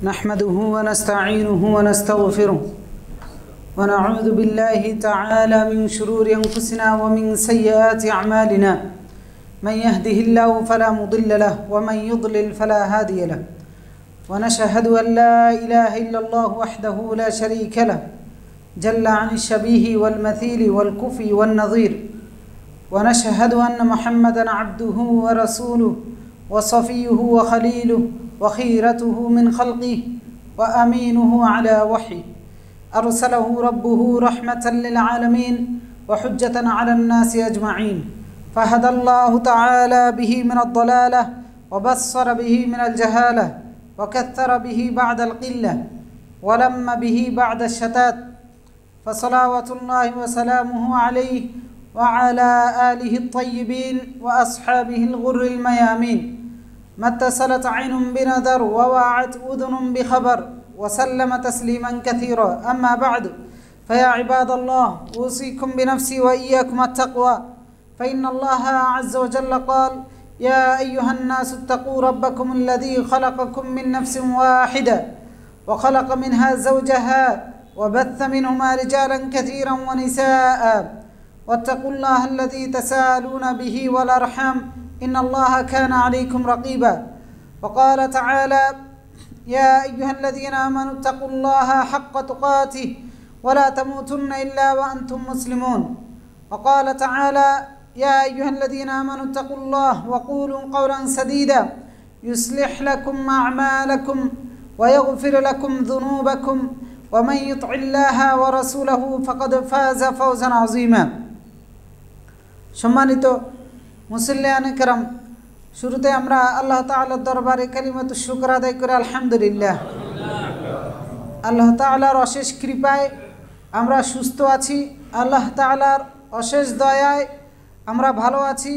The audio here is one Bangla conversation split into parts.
نحمده ونستعينه ونستغفره ونعوذ بالله تعالى من شرور أنفسنا ومن سيئات أعمالنا من يهده الله فلا مضل له ومن يضلل فلا هادي له ونشهد أن لا إله إلا الله وحده لا شريك له جل عن الشبيه والمثيل والكفي والنظير ونشهد أن محمدا عبده ورسوله وصفيه وخليله وخيرته من خلقه وأمينه على وحيه أرسله ربه رحمة للعالمين وحجة على الناس أجمعين فهدى الله تعالى به من الضلالة وبصر به من الجهالة وكثر به بعد القلة ولم به بعد الشتات فصلوات الله وسلامه عليه وعلى آله الطيبين وأصحابه الغر الميامين ما اتصلت عين بنذر ووعت أذن بخبر وسلم تسليما كثيرا أما بعد فيا عباد الله أوصيكم بنفسي وإياكم التقوى فإن الله عز وجل قال يا أيها الناس اتقوا ربكم الذي خلقكم من نفس واحدة وخلق منها زوجها وبث منهما رجالا كثيرا ونساء واتقوا الله الذي تساءلون به والأرحام إن الله كان عليكم رقيبا وقال تعالى يا أيها الذين آمنوا اتقوا الله حق تقاته ولا تموتن إلا وأنتم مسلمون وقال تعالى يا أيها الذين آمنوا اتقوا الله وقولوا قولا سديدا يصلح لكم أعمالكم ويغفر لكم ذنوبكم ومن يطع الله ورسوله فقد فاز فوزا عظيما সম্মানিত মুসল্লিয়ানে কেরাম, শুরুতে আমরা আল্লাহ তাআলার দরবারে কালিমাতু শুকর আদায় করে আলহামদুলিল্লাহ। আল্লাহ তাআলার অশেষ কৃপায় আমরা সুস্থ আছি, আল্লাহ তাআলার অশেষ দয়ায় আমরা ভালো আছি,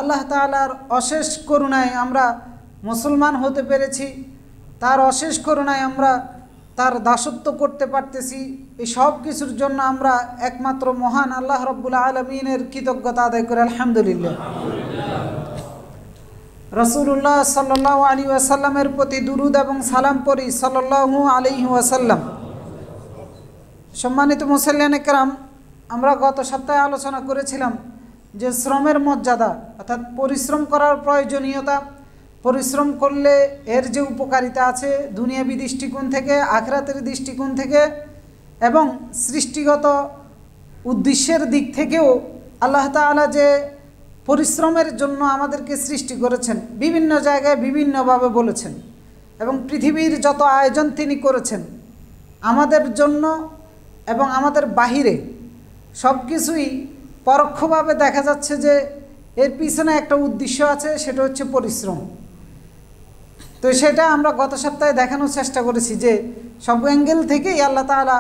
আল্লাহ তাআলার অশেষ করুণায় আমরা মুসলমান হতে পেরেছি, তার অশেষ করুণায় আমরা তার দাসত্ব করতে পারতেছি। এই সব কিছুর জন্য আমরা একমাত্র মহান আল্লাহ রাব্বুল আলামিনের কৃতজ্ঞতা আদায় করে আলহামদুলিল্লাহ। রাসূলুল্লাহ সাল্লাল্লাহু আলাইহি ওয়াসাল্লামের প্রতি দুরূদ এবং সালাম পড়ি সাল্লাল্লাহু আলাইহি ওয়াসাল্লাম। সম্মানিত মুসল্লিয়ানে কেরাম, আমরা গত সপ্তাহে আলোচনা করেছিলাম যে শ্রমের মর্যাদা অর্থাৎ পরিশ্রম করার প্রয়োজনীয়তা, পরিশ্রম করলে এর যে উপকারিতা আছে দুনিয়াবী দৃষ্টিকোণ থেকে, আখিরাতের দৃষ্টিকোণ থেকে এবং সৃষ্টিগত উদ্দেশ্যের দিক থেকেও আল্লাহ তাআলা যে পরিশ্রমের জন্য আমাদেরকে সৃষ্টি করেছেন বিভিন্ন জায়গায় বিভিন্নভাবে বলেছেন এবং পৃথিবীর যত আয়োজন তিনি করেছেন আমাদের জন্য এবং আমাদের বাহিরে সব কিছুই পরোক্ষভাবে দেখা যাচ্ছে যে এর পিছনে একটা উদ্দেশ্য আছে, সেটা হচ্ছে পরিশ্রম। তো সেটা আমরা গত সপ্তাহে দেখানোর চেষ্টা করেছি যে সব অ্যাঙ্গেল থেকেই আল্লাহ তাআলা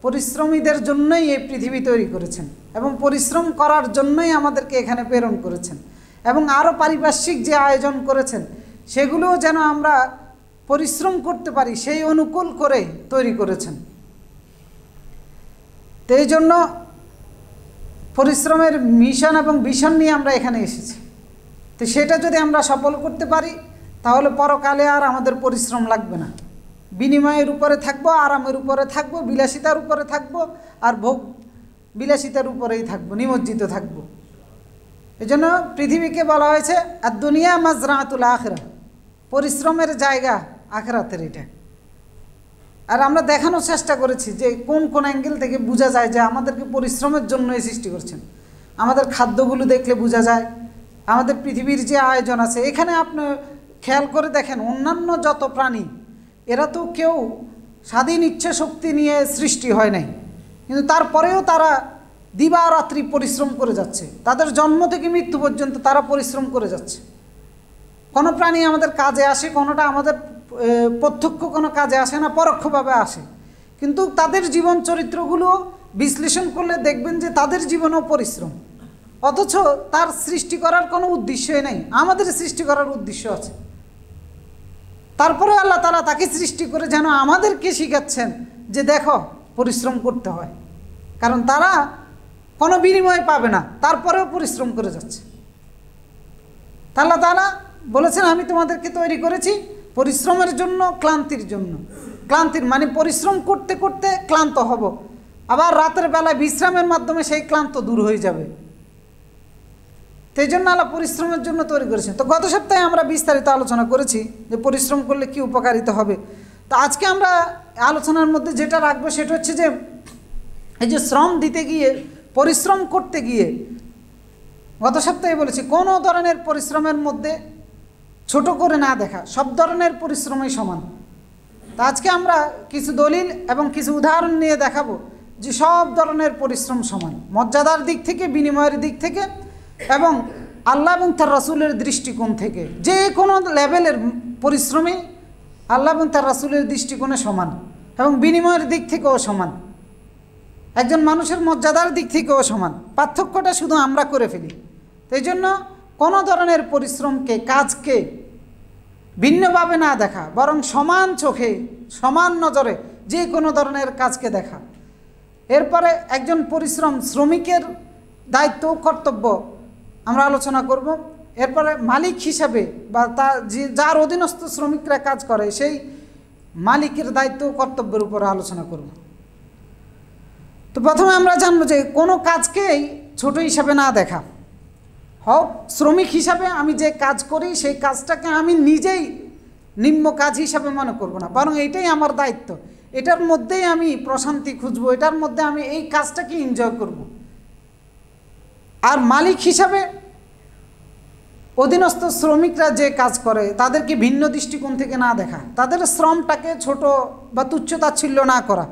পরিশ্রমীদের জন্যই এই পৃথিবী তৈরি করেছেন এবং পরিশ্রম করার জন্যই আমাদেরকে এখানে প্রেরণ করেছেন এবং আরও পারিপার্শ্বিক যে আয়োজন করেছেন সেগুলোও যেন আমরা পরিশ্রম করতে পারি সেই অনুকূল করে তৈরি করেছেন। তো এই জন্য পরিশ্রমের মিশন এবং ভিশন নিয়ে আমরা এখানে এসেছি। তো সেটা যদি আমরা সফল করতে পারি তাহলে পরকালে আর আমাদের পরিশ্রম লাগবে না, বিনিময়ের উপরে থাকবো, আরামের উপরে থাকবো, বিলাসিতার উপরে থাকবো আর ভোগ বিলাসিতার উপরেই থাকবো, নিমজ্জিত থাকবো। এই জন্য পৃথিবীকে বলা হয়েছে আর দুনিয়া মাজরাতুল আখিরা, পরিশ্রমের জায়গা আখিরাতের এটা। আর আমরা দেখানোর চেষ্টা করেছি যে কোন কোন অ্যাঙ্গেল থেকে বোঝা যায় যে আমাদেরকে পরিশ্রমের জন্যই সৃষ্টি করছেন। আমাদের খাদ্যগুলো দেখলে বোঝা যায়, আমাদের পৃথিবীর যে আয়োজন আছে এখানে আপনি খেয়াল করে দেখেন অন্যান্য যত প্রাণী এরা তো কেউ স্বাধীন ইচ্ছা শক্তি নিয়ে সৃষ্টি হয় নাই, কিন্তু তারপরেও তারা দিবারাত্রি পরিশ্রম করে যাচ্ছে, তাদের জন্ম থেকে মৃত্যু পর্যন্ত তারা পরিশ্রম করে যাচ্ছে। কোনো প্রাণী আমাদের কাজে আসে, কোনোটা আমাদের প্রত্যক্ষ কোনো কাজে আসে না, পরোক্ষভাবে আসে, কিন্তু তাদের জীবন চরিত্রগুলো বিশ্লেষণ করলে দেখবেন যে তাদের জীবনেও পরিশ্রম, অথচ তার সৃষ্টি করার কোনো উদ্দেশ্যই নেই, আমাদের সৃষ্টি করার উদ্দেশ্য আছে। তারপরে আল্লাহ তাআলা তাকে সৃষ্টি করে যেন আমাদেরকে শিখাচ্ছেন যে দেখো পরিশ্রম করতে হয়, কারণ তারা কোনো বিনিময় পাবে না, তারপরেও পরিশ্রম করে যাচ্ছে। আল্লাহ তাআলা বলেছেন আমি তোমাদেরকে তৈরি করেছি পরিশ্রমের জন্য, ক্লান্তির জন্য। ক্লান্তির মানে পরিশ্রম করতে করতে ক্লান্ত হব, আবার রাতের বেলায় বিশ্রামের মাধ্যমে সেই ক্লান্ত দূর হয়ে যাবে। তো এই জন্য আল্লাহ পরিশ্রমের জন্য তৈরি করেছেন। তো গত সপ্তাহে আমরা বিস্তারিত আলোচনা করেছি যে পরিশ্রম করলে কি উপকারিতা হবে। তো আজকে আমরা আলোচনার মধ্যে যেটা রাখবো সেটা হচ্ছে যে এই যে শ্রম দিতে গিয়ে, পরিশ্রম করতে গিয়ে, গত সপ্তাহে বলেছি কোনো ধরনের পরিশ্রমের মধ্যে ছোট করে না দেখা, সব ধরনের পরিশ্রমই সমান। তো আজকে আমরা কিছু দলিল এবং কিছু উদাহরণ নিয়ে দেখাবো যে সব ধরনের পরিশ্রম সমান, মর্যাদার দিক থেকে, বিনিময়ের দিক থেকে এবং আল্লাহ এবং তার রাসূলের দৃষ্টিকোণ থেকে। যে কোনো লেভেলের পরিশ্রমই আল্লাহ এবং তার রাসূলের দৃষ্টিকোণে সমান এবং বিনিময়ের দিক থেকেও সমান, একজন মানুষের মর্যাদার দিক থেকেও সমান। পার্থক্যটা শুধু আমরা করে ফেলি। তো এই জন্য কোনো ধরনের পরিশ্রমকে, কাজকে ভিন্নভাবে না দেখা, বরং সমান চোখে, সমান নজরে যে কোনো ধরনের কাজকে দেখা। এরপরে একজন শ্রমিকের দায়িত্ব, কর্তব্য আমরা আলোচনা করব। এরপরে মালিক হিসাবে বা যার অধীনস্থ শ্রমিকরা কাজ করে সেই মালিকের দায়িত্ব, কর্তব্যের উপরে আলোচনা করব। তো প্রথমে আমরা জানবো যে কোনো কাজকেই ছোট হিসাবে না দেখা। হোক শ্রমিক হিসাবে আমি যে কাজ করি সেই কাজটাকে আমি নিজেই নিম্ন কাজ হিসাবে মনে করব না, বরং এটাই আমার দায়িত্ব, এটার মধ্যেই আমি প্রশান্তি খুঁজবো, এটার মধ্যে আমি এই কাজটাকে এনজয় করব। আর মালিক হিসাবে অধীনস্থ শ্রমিকরা যে কাজ করে তাদেরকে ভিন্ন দৃষ্টিকোণ থেকে না দেখা, তাদের শ্রমটাকে ছোট বা তুচ্ছতাচ্ছিল্য না করা।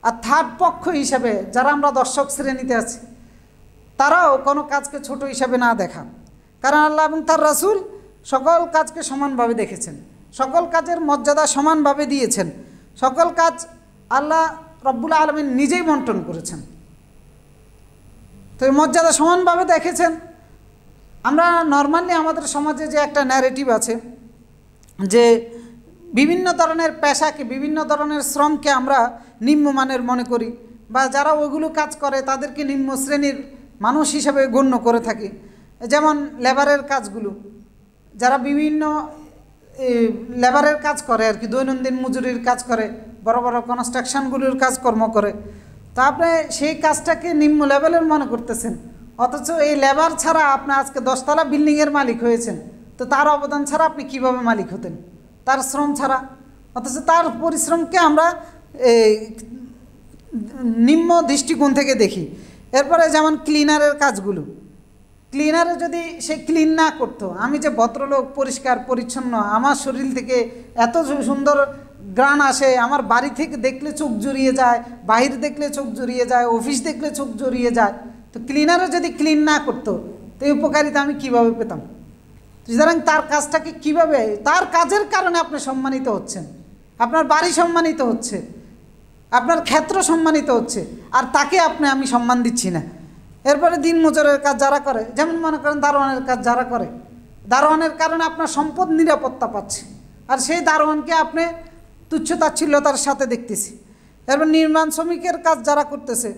আর থার্ড পক্ষ হিসাবে যারা আমরা দর্শক শ্রেণীতে আছি তারাও কোনো কাজকে ছোট হিসাবে না দেখা, কারণ আল্লাহ এবং তার রাসূল সকল কাজকে সমানভাবে দেখেছেন, সকল কাজের মর্যাদা সমানভাবে দিয়েছেন, সকল কাজ আল্লাহ রব্বুল আলামিন নিজেই বন্টন করেছেন। তো এই মর্যাদা সমানভাবে দেখেছেন। আমরা নর্মালি আমাদের সমাজে যে একটা ন্যারেটিভ আছে যে বিভিন্ন ধরনের পেশাকে, বিভিন্ন ধরনের শ্রমকে আমরা নিম্নমানের মনে করি, বা যারা ওইগুলো কাজ করে তাদেরকে নিম্ন শ্রেণীর মানুষ হিসাবে গণ্য করে থাকি। যেমন লেবারের কাজগুলো, যারা বিভিন্ন লেবারের কাজ করে আর কি, দৈনন্দিন মজুরির কাজ করে, বড় বড় কনস্ট্রাকশনগুলোর কাজকর্ম করে, তা আপনি সেই কাজটাকে নিম্ন লেভেলের মনে করতেছেন। অথচ এই লেবার ছাড়া আপনি আজকে 10 তলা বিল্ডিংয়ের মালিক হয়েছেন, তো তার অবদান ছাড়া আপনি কিভাবে মালিক হতেন, তার শ্রম ছাড়া। অথচ তার পরিশ্রমকে আমরা নিম্ন দৃষ্টিকোণ থেকে দেখি। এরপরে যেমন ক্লিনারের কাজগুলো, ক্লিনারে যদি সে ক্লিন না করতো, আমি যে ভদ্রলোক, পরিষ্কার পরিচ্ছন্ন, আমার শরীর থেকে এত সুন্দর গ্রান আসে, আমার বাড়ি থেকে দেখলে চোখ জুড়িয়ে যায়, বাহির দেখলে চোখ জুড়িয়ে যায়, অফিস দেখলে চোখ জুড়িয়ে যায়, তো ক্লিনারে যদি ক্লিন না করতো তো এই উপকারিতা আমি কীভাবে পেতাম? সুতরাং তার কাজটাকে কীভাবে, তার কাজের কারণে আপনি সম্মানিত হচ্ছেন, আপনার বাড়ি সম্মানিত হচ্ছে, আপনার ক্ষেত্র সম্মানিত হচ্ছে, আর তাকে আমি সম্মান দিচ্ছি না। এরপরে দিন মজুরের কাজ যারা করে, যেমন মনে করেন দারোয়ানের কাজ যারা করে, দারোয়ানের কারণে আপনার সম্পদ নিরাপত্তা পাচ্ছে, আর সেই দারোয়ানকে আপনি তুচ্ছতাচ্ছিল্যতার সাথে দেখতেছি। এরপর নির্মাণ শ্রমিকের কাজ যারা করতেছে,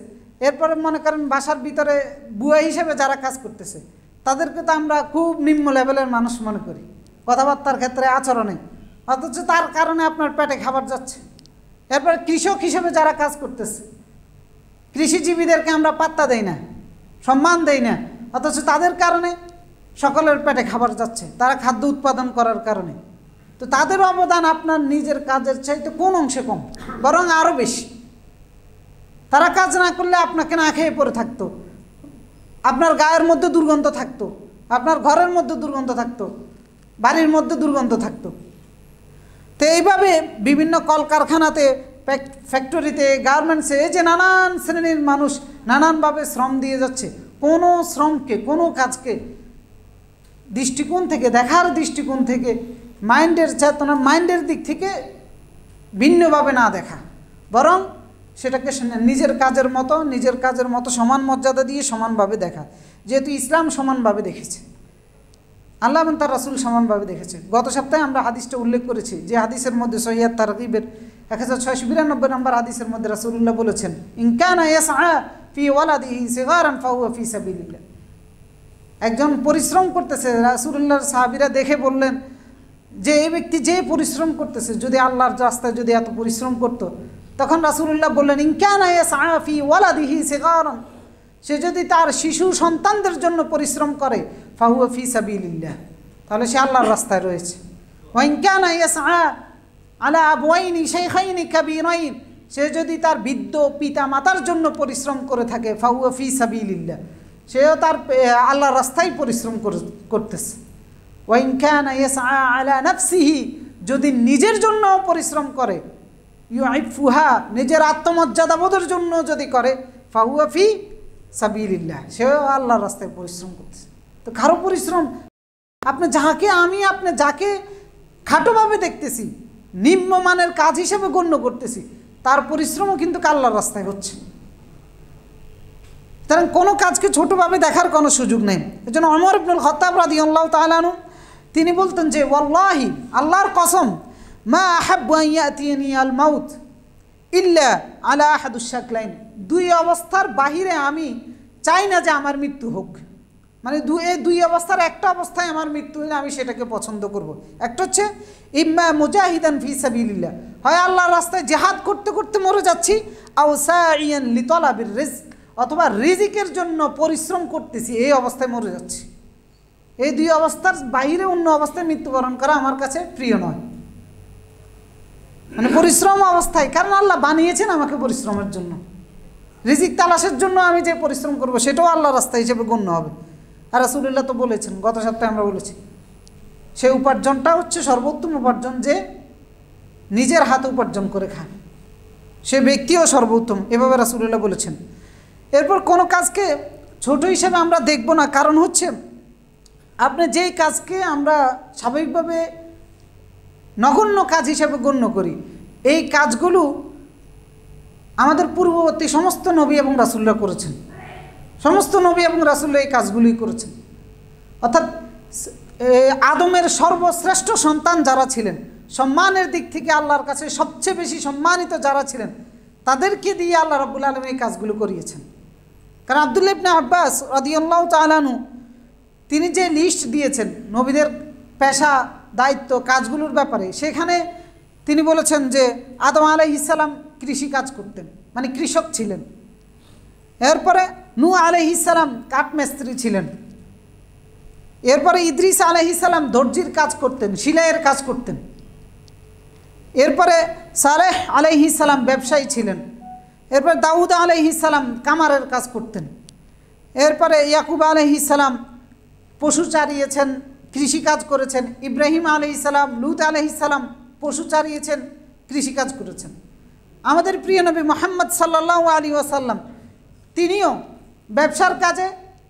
এরপরে মনে করেন বাসার ভিতরে বুয়া হিসেবে যারা কাজ করতেছে, তাদেরকে তো আমরা খুব নিম্ন লেভেলের মানুষ মনে করি, কথাবার্তার ক্ষেত্রে, আচরণে, অথচ তার কারণে আপনার পেটে খাবার যাচ্ছে। এরপরে কৃষক হিসেবে যারা কাজ করতেছে, কৃষিজীবীদেরকে আমরা পাত্তা দেই না, সম্মান দেই না, অথচ তাদের কারণে সকলের পেটে খাবার যাচ্ছে, তারা খাদ্য উৎপাদন করার কারণে। তো তাদের অবদান আপনার নিজের কাজের চাইতে কোন অংশে কম, বরং আরও বেশি। তারা কাজ না করলে আপনাকে না খেয়ে পড়ে থাকতো, আপনার গায়ের মধ্যে দুর্গন্ধ থাকতো, আপনার ঘরের মধ্যে দুর্গন্ধ থাকতো, বাড়ির মধ্যে দুর্গন্ধ থাকতো। তো এইভাবে বিভিন্ন কলকারখানাতে, ফ্যাক্টরিতে, গার্মেন্টসে, এই যে নানান শ্রেণীর মানুষ নানানভাবে শ্রম দিয়ে যাচ্ছে, কোনো শ্রমকে, কোনো কাজকে দৃষ্টিকোণ থেকে, দেখার দৃষ্টিকোণ থেকে, মাইন্ডের চেতনা, মাইন্ডের দিক থেকে ভিন্নভাবে না দেখা, বরং সেটাকে নিজের কাজের মতো সমান মর্যাদা দিয়ে সমানভাবে দেখা। যেহেতু ইসলাম সমানভাবে দেখেছে, আল্লাহ এবং তার রাসূল সমানভাবে দেখেছে। গত সপ্তাহে আমরা হাদিসটা উল্লেখ করেছি, যে হাদিসের মধ্যে সহিহ তারগিবের 1692 নম্বর হাদিসের মধ্যে রাসূলুল্লাহ বলেছেন, ইন কানা ইয়াসআ ফি ওয়ালাদিহি সিগারান ফাহুয়া ফি সাবিলিল্লাহ। একজন পরিশ্রম করতেছে, রাসূলুল্লাহর সাহাবীরা দেখে বললেন যে এই ব্যক্তি যে পরিশ্রম করতেছে যদি আল্লাহর রাস্তায় যদি এত পরিশ্রম করত, তখন রাসূলুল্লাহ বললেন ইন কানা ইয়াসআ ফি ওয়ালাদিহি সিগারান, সে যদি তার শিশু সন্তানদের জন্য পরিশ্রম করে ফাহুয়া ফি সাবিলিল্লাহ, তাহলে সে আল্লাহর রাস্তায় রয়েছে। ওয়া ইন কানা ইয়াসআ আলা আবওয়াইনি শাইখাইনি কাবীরাইন, সে যদি তার বৃদ্ধ পিতা মাতার জন্য পরিশ্রম করে থাকে ফাহুয়া ফি সাবিলিল্লাহ, সেও তার আল্লাহর রাস্তায় পরিশ্রম করতেছে। ওয়া ইন কানা ইয়াসআ আলা নাফসিহি, যদি নিজের জন্য পরিশ্রম করে ইউইফুহা, নিজের আত্মমর্যাদাবোধের জন্য যদি করে ফাহুয়া ফি সাবিলিল্লাহ, সেও আল্লাহর রাস্তায় পরিশ্রম করতেছে। তো কারো পরিশ্রম আপনি যাকে খাটোভাবে দেখতেছি, নিম্নমানের কাজ হিসেবে গণ্য করতেছি, তার পরিশ্রমও কিন্তু আল্লাহর রাস্তায় হচ্ছে। কারণ কোনো কাজকে ছোটোভাবে দেখার কোনো সুযোগ নেই। এই জন্য ওমর ইবনুল খাত্তাব রাদিয়াল্লাহু তাআলা আনহু তিনি বলতেন যে ওয়াল্লাহি, আল্লাহর কসম, মা আহাব্বু আন ইয়াতিয়ানি আল মাউত ইল্লা আলা আহাদুশ শাকলাইন, দুই অবস্থার বাহিরে আমি চাই না যে আমার মৃত্যু হোক। মানে দুই অবস্থার একটা অবস্থায় আমার মৃত্যু হলে আমি সেটাকে পছন্দ করব। একটা হচ্ছে ইম্মা মুজাহিদান ফি সাবিলিল্লাহ, হয় আল্লাহর রাস্তায় জিহাদ করতে করতে মরে যাচ্ছি, আও সাইয়ান লিতলাবির রিজক, অথবা রিজিকের জন্য পরিশ্রম করতেছি, এই অবস্থায় মরে যাচ্ছি। এই দুই অবস্থার বাইরে অন্য অবস্থায় মৃত্যুবরণ করা আমার কাছে প্রিয় নয়। মানে পরিশ্রম অবস্থায়, কারণ আল্লাহ বানিয়েছেন আমাকে পরিশ্রমের জন্য, রিজিক তালাশের জন্য আমি যে পরিশ্রম করব সেটাও আল্লাহর রাস্তা হিসেবে গণ্য হবে। আর রাসূলুল্লাহ তো বলেছেন, গত সপ্তাহে আমরা বলেছি, সেই উপার্জনটা হচ্ছে সর্বোত্তম উপার্জন যে নিজের হাতে উপার্জন করে খান, সে ব্যক্তিও সর্বোত্তম, এভাবে রাসূলুল্লাহ বলেছেন। এরপর কোনো কাজকে ছোট হিসেবে আমরা দেখব না, কারণ হচ্ছে আপনি যেই কাজকে আমরা স্বাভাবিকভাবে নগণ্য কাজ হিসেবে গণ্য করি, এই কাজগুলো আমাদের পূর্ববর্তী সমস্ত নবী এবং রাসূলরা করেছেন, সমস্ত নবী এবং রাসূলরা এই কাজগুলোই করেছেন। অর্থাৎ আদমের সর্বশ্রেষ্ঠ সন্তান যারা ছিলেন, সম্মানের দিক থেকে আল্লাহর কাছে সবচেয়ে বেশি সম্মানিত যারা ছিলেন, তাদেরকে দিয়ে আল্লাহ রাব্বুল আলামিন এই কাজগুলো করিয়েছেন। কারণ আব্দুল্লাহ ইবনে আব্বাস রাদিয়াল্লাহু তাআলা আনহু তিনি যে লিস্ট দিয়েছেন নবীদের পেশা, দায়িত্ব, কাজগুলোর ব্যাপারে, সেখানে তিনি বলেছেন যে আদম আলাইহিস সালাম কৃষি কাজ করতেন, মানে কৃষক ছিলেন। এরপরে নূহ আলাইহিস সালাম কাঠমিস্ত্রি ছিলেন। এরপরে ইদ্রিস আলাইহিস সালাম দর্জির কাজ করতেন, সেলাইয়ের কাজ করতেন। এরপরে সালেহ আলাইহিস সালাম ব্যবসায়ী ছিলেন। এরপর দাউদ আলাইহিস সালাম কামারের কাজ করতেন। এরপরে ইয়াকুব আলাইহিস সালাম পশু চারিয়েছেন, কৃষিকাজ করেছেন। ইব্রাহিম আলাইহিস সালাম, লূত আলাইহিস সালাম পশু চারিয়েছেন, কৃষিকাজ করেছেন। আমাদের প্রিয় নবী মুহাম্মদ সাল্লাল্লাহু আলাইহি ওয়াসাল্লাম তিনিও ব্যবসার কাজে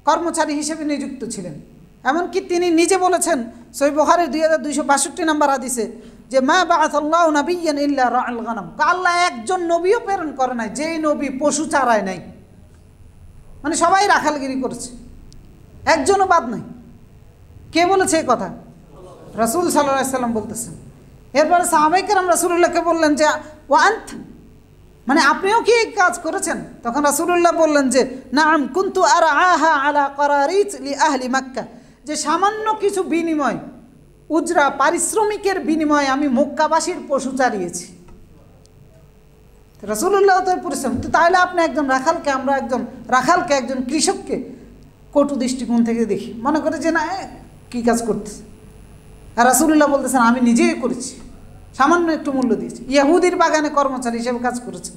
কর্মচারী হিসেবে নিযুক্ত ছিলেন। এমনকি তিনি নিজে বলেছেন সহিহ বুখারীর 2262 নম্বর হাদিসে যে মা বাআসাল্লাহু নাবিয়্যান ইল্লা রাআল গানাম, আল্লাহ একজন নবীও প্রেরণ করে নাই যেই নবী পশু চারায় নাই। মানে সবাই রাখালগিরি করেছে, একজনও বাদ নাই। কে বলেছে এই কথা? রাসূল সাল্লাল্লাহু আলাইহি ওয়াসাল্লাম বলতেছেন। এরপরে সাহাবায়ে কেরাম রাসূলুল্লাহকে বললেন যে ওয়া আন্ত, মানে আপনিও কি এই কাজ করেছেন? তখন রাসূলুল্লাহ বললেন যে নাআম কুনতু আরআহা আলা কারারিত লি আহলি মক্কা, যে সামান্য কিছু বিনিময়, উজরা, পারিশ্রমিকের বিনিময়ে আমি মক্কাবাসীর পশু চারিয়েছি। রাসূলুল্লাহ তো পরিশ্রম, তো তাহলে আপনি একজন রাখালকে, আমরা একজন রাখালকে, একজন কৃষককে কটু দৃষ্টিকোণ থেকে দেখি, মনে করে যে না কী কাজ করতেছে। আর রাসূলুল্লাহ বলতেছেন আমি নিজেই করেছি, সামান্য একটু মূল্য দিয়েছি, ইহুদির বাগানে কর্মচারী হিসেবে কাজ করেছে।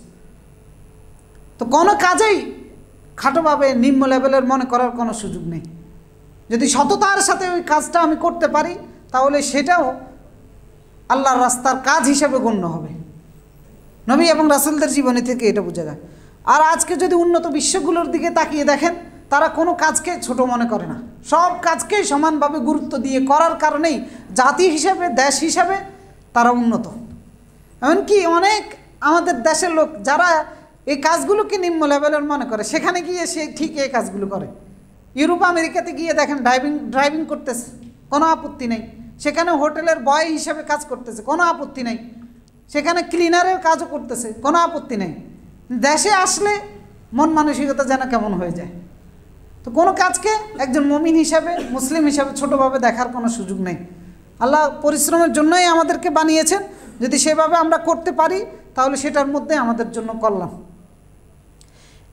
তো কোনো কাজেই খাটোভাবে নিম্ন লেভেলের মনে করার কোনো সুযোগ নেই। যদি সততার সাথে ওই কাজটা আমি করতে পারি তাহলে সেটাও আল্লাহর রাস্তার কাজ হিসেবে গণ্য হবে। নবী এবং রাসূলদের জীবনী থেকে এটা বোঝা যায়। আর আজকে যদি উন্নত বিশ্বগুলোর দিকে তাকিয়ে দেখেন, তারা কোনো কাজকে ছোট মনে করে না, সব কাজকেই সমানভাবে গুরুত্ব দিয়ে করার কারণেই জাতি হিসেবে, দেশ হিসেবে তারা উন্নত। এমনকি অনেক আমাদের দেশের লোক যারা এই কাজগুলোকে নিম্ন লেভেলের মনে করে, সেখানে গিয়ে সে ঠিক এই কাজগুলো করে। ইউরোপ আমেরিকাতে গিয়ে দেখেন ড্রাইভিং করতেছে, কোনো আপত্তি নেই। সেখানে হোটেলের বয় হিসেবে কাজ করতেছে, কোনো আপত্তি নেই। সেখানে ক্লিনারের কাজও করতেছে, কোনো আপত্তি নেই। দেশে আসলে মন মানসিকতা যেন কেমন হয়ে যায়। তো কোনো কাজকে একজন মুমিন হিসাবে, মুসলিম হিসাবে ছোটোভাবে দেখার কোনো সুযোগ নেই। আল্লাহ পরিশ্রমের জন্যই আমাদেরকে বানিয়েছেন। যদি সেভাবে আমরা করতে পারি তাহলে সেটার মধ্যে আমাদের জন্য কল্যাণ।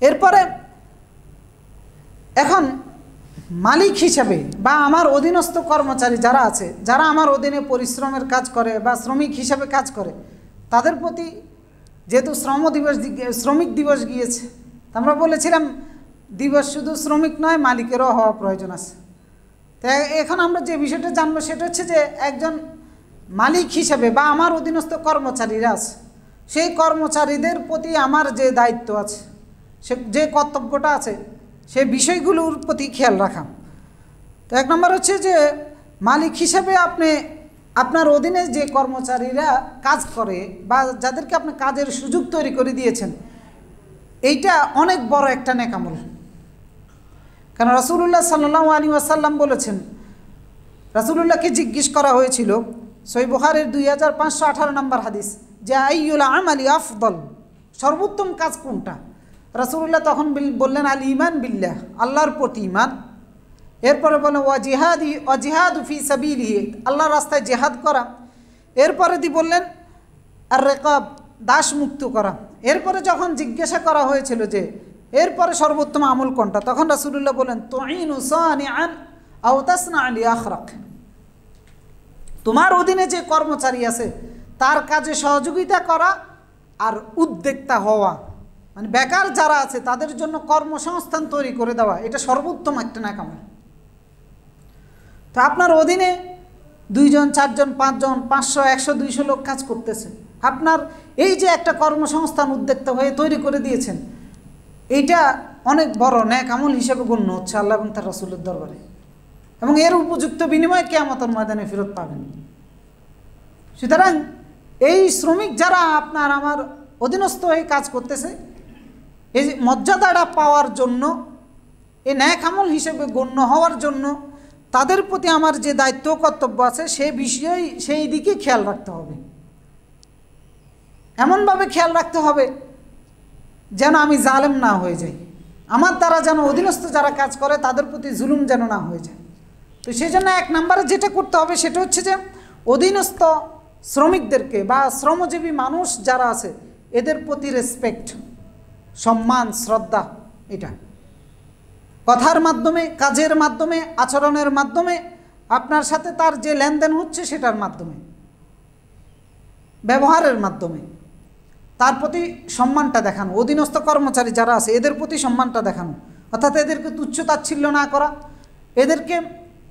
এরপরে এখন মালিক হিসাবে বা আমার অধীনস্থ কর্মচারী যারা আছে, যারা আমার অধীনে পরিশ্রমের কাজ করে বা শ্রমিক হিসাবে কাজ করে, তাদের প্রতি যেহেতু শ্রমিক দিবস গিয়েছে, আমরা বলেছিলাম দিবস শুধু শ্রমিক নয়, মালিকেরও হওয়া প্রয়োজন আছে। তাই এখন আমরা যে বিষয়টা জানবো সেটা হচ্ছে যে একজন মালিক হিসাবে বা আমার অধীনস্থ কর্মচারীরা আছে, সেই কর্মচারীদের প্রতি আমার যে দায়িত্ব আছে, সে যে কর্তব্যটা আছে, সেই বিষয়গুলোর প্রতি খেয়াল রাখা। তো এক নম্বর হচ্ছে যে মালিক হিসাবে আপনি আপনার অধীনে যে কর্মচারীরা কাজ করে বা যাদেরকে আপনি কাজের সুযোগ তৈরি করে দিয়েছেন, এইটা অনেক বড় একটা নেক আমল। কারণ রাসূলুল্লাহ সাল্লাল্লাহু আলাইহি ওয়াসাল্লাম বলেছেন, রাসূলুল্লাহকে জিজ্ঞেস করা হয়েছিল, সহিহ বুখারীর 2518 নম্বর হাদিস, যে আইয়ুল আমালি আফদল, সর্বোত্তম কাজ কোনটা? রাসূলুল্লাহ তখন বললেন আল ঈমান বিল্লাহ, আল্লাহর প্রতি ঈমান। এরপরে বলেন ওয়াজিহাদু ফি সাবিলিহি, আল্লাহর রাস্তায় জিহাদ করা। এরপরে বললেন আর রিকাব, দাস মুক্ত করা। এরপরে যখন জিজ্ঞাসা করা হয়েছিল যে এরপরে সর্বোত্তম আমল কোনটা, তখন রাসূলুল্লাহ বলেন তুঈনু সানিআন আও তাসনা লি আখরাক, তোমার অধীনে যে কর্মচারী আছে তার কাজে সহযোগিতা করা আর উদ্যোক্তা হওয়া, মানে বেকার যারা আছে তাদের জন্য কর্মসংস্থান তৈরি করে দেওয়া, এটা সর্বোত্তম একটা নেক আমল। তো আপনার অধীনে 2 জন 4 জন 5 জন 500 100 200 লোক কাজ করতেছে, আপনার এই যে একটা কর্মসংস্থান উদ্যোক্তা হয়ে তৈরি করে দিয়েছেন, এইটা অনেক বড় নেক আমল হিসেবে গণ্য হচ্ছে আল্লাহ এবং তার রাসূলের দরবারে, এবং এর উপযুক্ত বিনিময়ে কিয়ামতের ময়দানে ফেরত পাবেন। সুতরাং এই শ্রমিক যারা আপনার আমার অধীনস্থ হয়ে কাজ করতেছে, এই মর্যাদাটা পাওয়ার জন্য, এই নেক আমল হিসেবে গণ্য হওয়ার জন্য তাদের প্রতি আমার যে দায়িত্ব কর্তব্য আছে সেই দিকে খেয়াল রাখতে হবে। এমনভাবে খেয়াল রাখতে হবে যেন আমি জালেম না হয়ে যাই, আমার দ্বারা যেন অধীনস্থ যারা কাজ করে তাদের প্রতি জুলুম যেন না হয়ে যায়। তো সেই জন্য 1 নম্বরে যেটা করতে হবে সেটা হচ্ছে যে অধীনস্থ শ্রমিকদেরকে বা শ্রমজীবী মানুষ যারা আছে এদের প্রতি রেসপেক্ট, সম্মান, শ্রদ্ধা, এটা কথার মাধ্যমে, কাজের মাধ্যমে, আচরণের মাধ্যমে, আপনার সাথে তার যে লেনদেন হচ্ছে সেটার মাধ্যমে, ব্যবহারের মাধ্যমে তার প্রতি সম্মানটা দেখানো। অধীনস্থ কর্মচারী যারা আছে এদের প্রতি সম্মানটা দেখানো, অর্থাৎ এদেরকে তুচ্ছ-তাচ্ছিল্য না করা, এদেরকে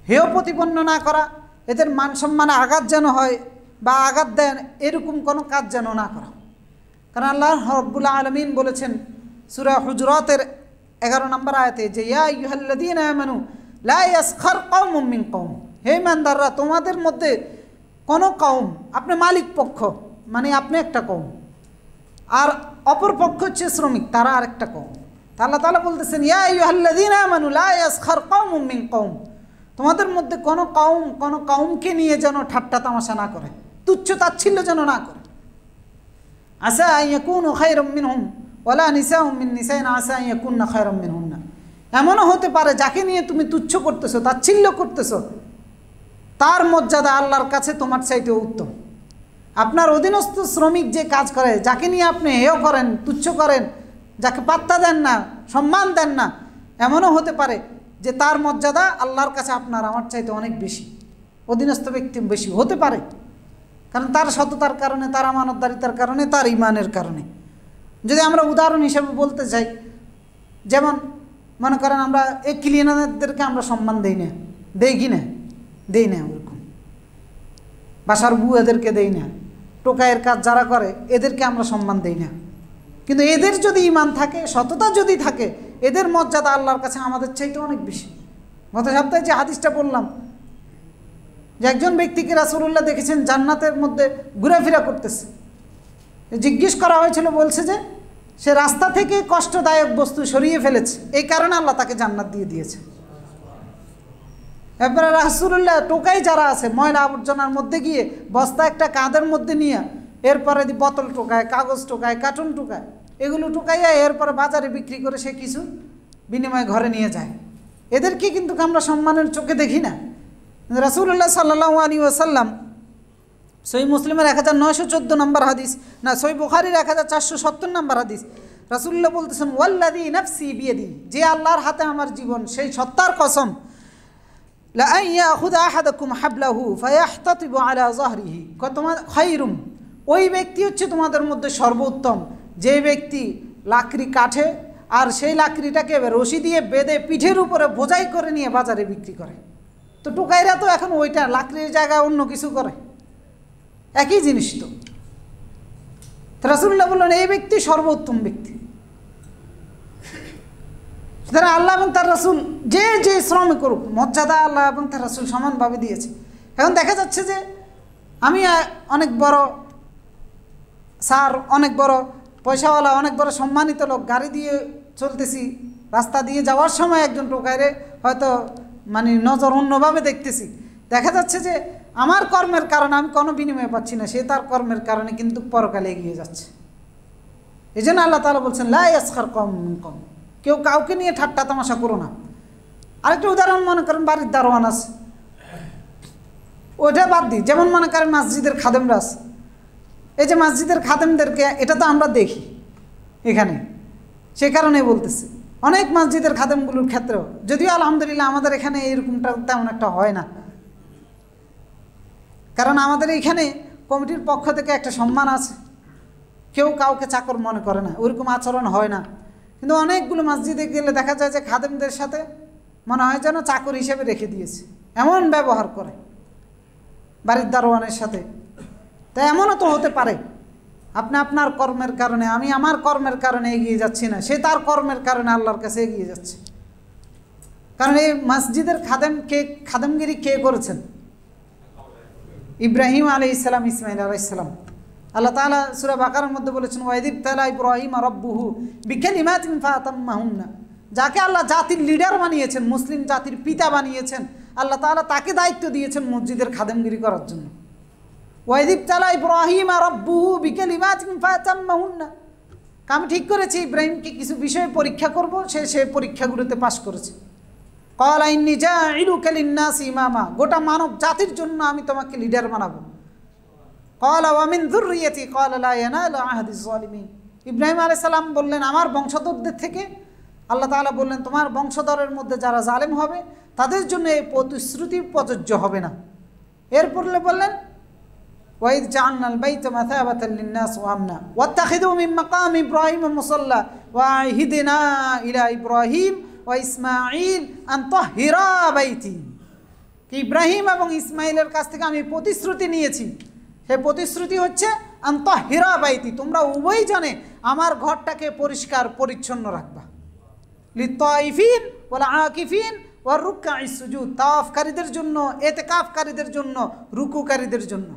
হেয় প্রতিপন্ন না করা, এদের মান সম্মানে আঘাত যেন হয় বা আঘাত দেন এরকম কোনো কাজ যেন না করা। কারণ আল্লাহ রাব্বুল আলামিন বলেছেন সূরা হুজুরাতের 11 নম্বর আয়াতে যে ইয়া আইয়ুহাল্লাযীনা আমানু লা ইয়াসখার কওমুম মিন কওম, হে ইমানদাররা তোমাদের মধ্যে কোনো কওম, আপনি মালিক পক্ষ মানে আপনি একটা কওম, আর অপর পক্ষ হচ্ছে শ্রমিক, তারা আরেকটা কওম। আল্লাহ তাআলা বলতেছেন ইয়া আইয়ুহাল্লাযীনা আমানু লা ইয়াসখার কওমুম মিন কওম, তোমাদের মধ্যে কোনো কওমকে নিয়ে যেন ঠাট্টা তামাশা না করে, তুচ্ছ তাচ্ছিল্য যেন না করে। আসা আন ইয়াকুনু খায়রাম মিনহুম ওয়ালা নিসাউম মিন নিসাইন আসা আন ইয়াকুননা খায়রাম মিনহুন্না, এমনও হতে পারে যাকে নিয়ে তুমি তুচ্ছ করতেছো, তাচ্ছিল্য করতেছো, তার মর্যাদা আল্লাহর কাছে তোমার চাইতে উত্তম। আপনার অধীনস্থ শ্রমিক যে কাজ করে, যাকে নিয়ে আপনি হেয় করেন, তুচ্ছ করেন, যাকে পাত্তা দেন না, সম্মান দেন না, এমনও হতে পারে যে তার মর্যাদা আল্লাহর কাছে আপনার আমার চাইতে অনেক বেশি, অধীনস্থ ব্যক্তি বেশি হতে পারে, কারণ তার সততার কারণে, তার আমানতদারিতার কারণে, তার ঈমানের কারণে। যদি আমরা উদাহরণ হিসেবে বলতে চাই, যেমন মনে করেন আমরা এই ক্লিনারদেরকে আমরা সম্মান দেই না, দেই কি না? দেই না। ওরকম বাসার বুয়াদেরকে দেই না, টোকাইয়ের কাজ যারা করে এদেরকে আমরা সম্মান দেই না। কিন্তু এদের যদি ঈমান থাকে, সততা যদি থাকে, এদের মর্যাদা আল্লাহর কাছে আমাদের চাইতে অনেক বেশি। গত সপ্তাহে যে হাদিসটা বললাম যে একজন ব্যক্তিকে রাসূলুল্লাহ দেখেছেন জান্নাতের মধ্যে ঘোরাফেরা করতেছে, জিজ্ঞেস করা হয়েছিল, বলছে যে সে রাস্তা থেকে কষ্টদায়ক বস্তু সরিয়ে ফেলেছে, এই কারণে আল্লাহ তাকে জান্নাত দিয়ে দিয়েছে। এরপরে রাসূলুল্লাহ টোকাই যারা আছে ময়লা আবর্জনার মধ্যে গিয়ে বস্তা একটা কাঁধের মধ্যে নিয়ে এরপরে বোতল টোকায়, কাগজ টোকায়, কার্টুন টোকায়, এগুলো টোকাইয়া এরপরে বাজারে বিক্রি করে সে কিছু বিনিময়ে ঘরে নিয়ে যায়। এদেরকে কিন্তু আমরা সম্মানের চোখে দেখি না, রাসূলুল্লাহ সাল্লাল্লাহু আলাইহি ওয়াসাল্লাম সহিহ মুসলিমের 1914 নম্বর হাদিস, না সহিহ বুখারীর 1470 নম্বর হাদিস, রাসূলুল্লাহ বলতেছেন ওয়াল্লাযী নাফসি বিয়াদি, যে আল্লাহর হাতে আমার জীবন, সেই সত্তার কসম, লা আন ইয়াখুযা আহাদাকুম হাবলাহু ফায়াহতাতিবু আলা যাহরিহি, তোমার খায়রুম, ওই ব্যক্তি হচ্ছে তোমাদের মধ্যে সর্বোত্তম যে ব্যক্তি লাকড়ি কাটে আর সেই লাকড়িটাকে রশি দিয়ে বেঁধে পিঠের উপরে বোঝাই করে নিয়ে বাজারে বিক্রি করে। তো টোকাইরা তো এখন ওইটা লাকড়ির জায়গায় অন্য কিছু করে, একই জিনিস তো। রাসূলুল্লাহ বললেন এই ব্যক্তি সর্বোত্তম ব্যক্তি। সুতরাং আল্লাহ এবং তার রাসূল যে যে শ্রম করুক, মর্যাদা আল্লাহ এবং তার রাসূল সমানভাবে দিয়েছে। এখন দেখা যাচ্ছে যে আমি অনেক বড় স্যার, অনেক বড় পয়সাওয়ালা, অনেক বড় সম্মানিত লোক, গাড়ি দিয়ে চলতেছি, রাস্তা দিয়ে যাওয়ার সময় একজন টোকাইরে হয়তো মানে নজর অন্যভাবে দেখতেছি, দেখা যাচ্ছে যে আমার কর্মের কারণে আমি কোনো বিনিময় পাচ্ছি না, সে তার কর্মের কারণে কিন্তু পরকালে এগিয়ে যাচ্ছে। এই জন্য আল্লাহ তাআলা বলছেন লা ইয়াসখার কওমুন মিন কওম, কেউ কাউকে নিয়ে ঠাট্টা তামাশা করো না। আরেকটা উদাহরণ মনে করেন বাড়ির দারোয়ান আছে, ওইটা বাদ দিই, যেমন মনে করেন মসজিদের খাদেমরা আছে, এই যে মসজিদের খাদেমদেরকে এটা তো আমরা দেখি এখানে, সে কারণে বলতেছি অনেক মসজিদের খাদেমগুলোর ক্ষেত্রেও, যদিও আলহামদুলিল্লাহ আমাদের এখানে এরকমটা তেমন একটা হয় না, কারণ আমাদের এইখানে কমিটির পক্ষ থেকে একটা সম্মান আছে, কেউ কাউকে চাকর মনে করে না, ওরকম আচরণ হয় না। কিন্তু অনেকগুলো মসজিদে গেলে দেখা যায় যে খাদেমদের সাথে মনে হয় যেন চাকর হিসেবে রেখে দিয়েছে, এমন ব্যবহার করে বাড়ির দারোয়ানের সাথে। তাই এমনও তো হতে পারে আপনি আপনার কর্মের কারণে, আমি আমার কর্মের কারণে এগিয়ে যাচ্ছি না, সে তার কর্মের কারণে আল্লাহর কাছে এগিয়ে যাচ্ছে। কারণ এই মসজিদের খাদেমগিরি কে করেছেন? ইব্রাহিম আলাইহিস সালাম, ইসমাঈল আলাইহিস সালাম। আল্লাহ তাআলা সূরা বাকারার মধ্যে বলেছেন ওয়াইদিব তাআলা ইব্রাহিম রাব্বুহু বিকালিমাতিন ফাতাম্মাহুন্না, যাকে আল্লাহ জাতির লিডার বানিয়েছেন, মুসলিম জাতির পিতা বানিয়েছেন, আল্লাহ তাআলা তাকে দায়িত্ব দিয়েছেন মসজিদের খাদেমগিরি করার জন্য। ওয়াইদিব তাআলা ইব্রাহিম রাব্বুহু বিকালিমাতিন ফাতাম্মাহুন্না, আমি ঠিক করেছি ইব্রাহিমকে কিছু বিষয়ে পরীক্ষা করব, সে পরীক্ষাগুলোতে পাশ করেছে। ক্বালা ইন্নী জাঈলুকা লিন-নাসি ইমামা, গোটা মানব জাতির জন্য আমি তোমাকে লিডার বানাবো। ক্বালা ওয়া মিন যুররিয়্যাতি, ক্বালা লা ইয়ানালু আহদিজ যালিমিন, ইব্রাহিম আলাইহিস সালাম বললেন আমার বংশধরদের থেকে, আল্লাহ তাআলা বললেন তোমার বংশধরের মধ্যে যারা জালেম হবে তাদের জন্য এই প্রতিশ্রুতি প্রযোজ্য হবে না। এরপর বললেন ওয়াইদ জাআলনাল বাইতা মাসাবাতাল লিন-নাস ওয়া আমনা ওয়াত্তাখিযু মিন মাকাম ইব্রাহিম মুসাল্লা ওয়া আহিদনা ইলা ইব্রাহিম ওয়া ইসমাঈল আন তাহহিরা বাইতি, কি ইব্রাহিম এবং ইসমাঈলের কাছ থেকে আমি প্রতিশ্রুতি নিয়েছি, সেই প্রতিশ্রুতি হচ্ছে আন তাহহিরা বাইতি, তোমরা উভয় জনে আমার ঘরটাকে পরিষ্কার পরিচ্ছন্ন রাখবা। লিত্তাইফিন ওয়াল আকিফিন ওয়ার রুকআইস সুজুদ, তাওয়াফকারীদের জন্য, ইতিকাফকারীদের জন্য, রুকুকারীদের জন্য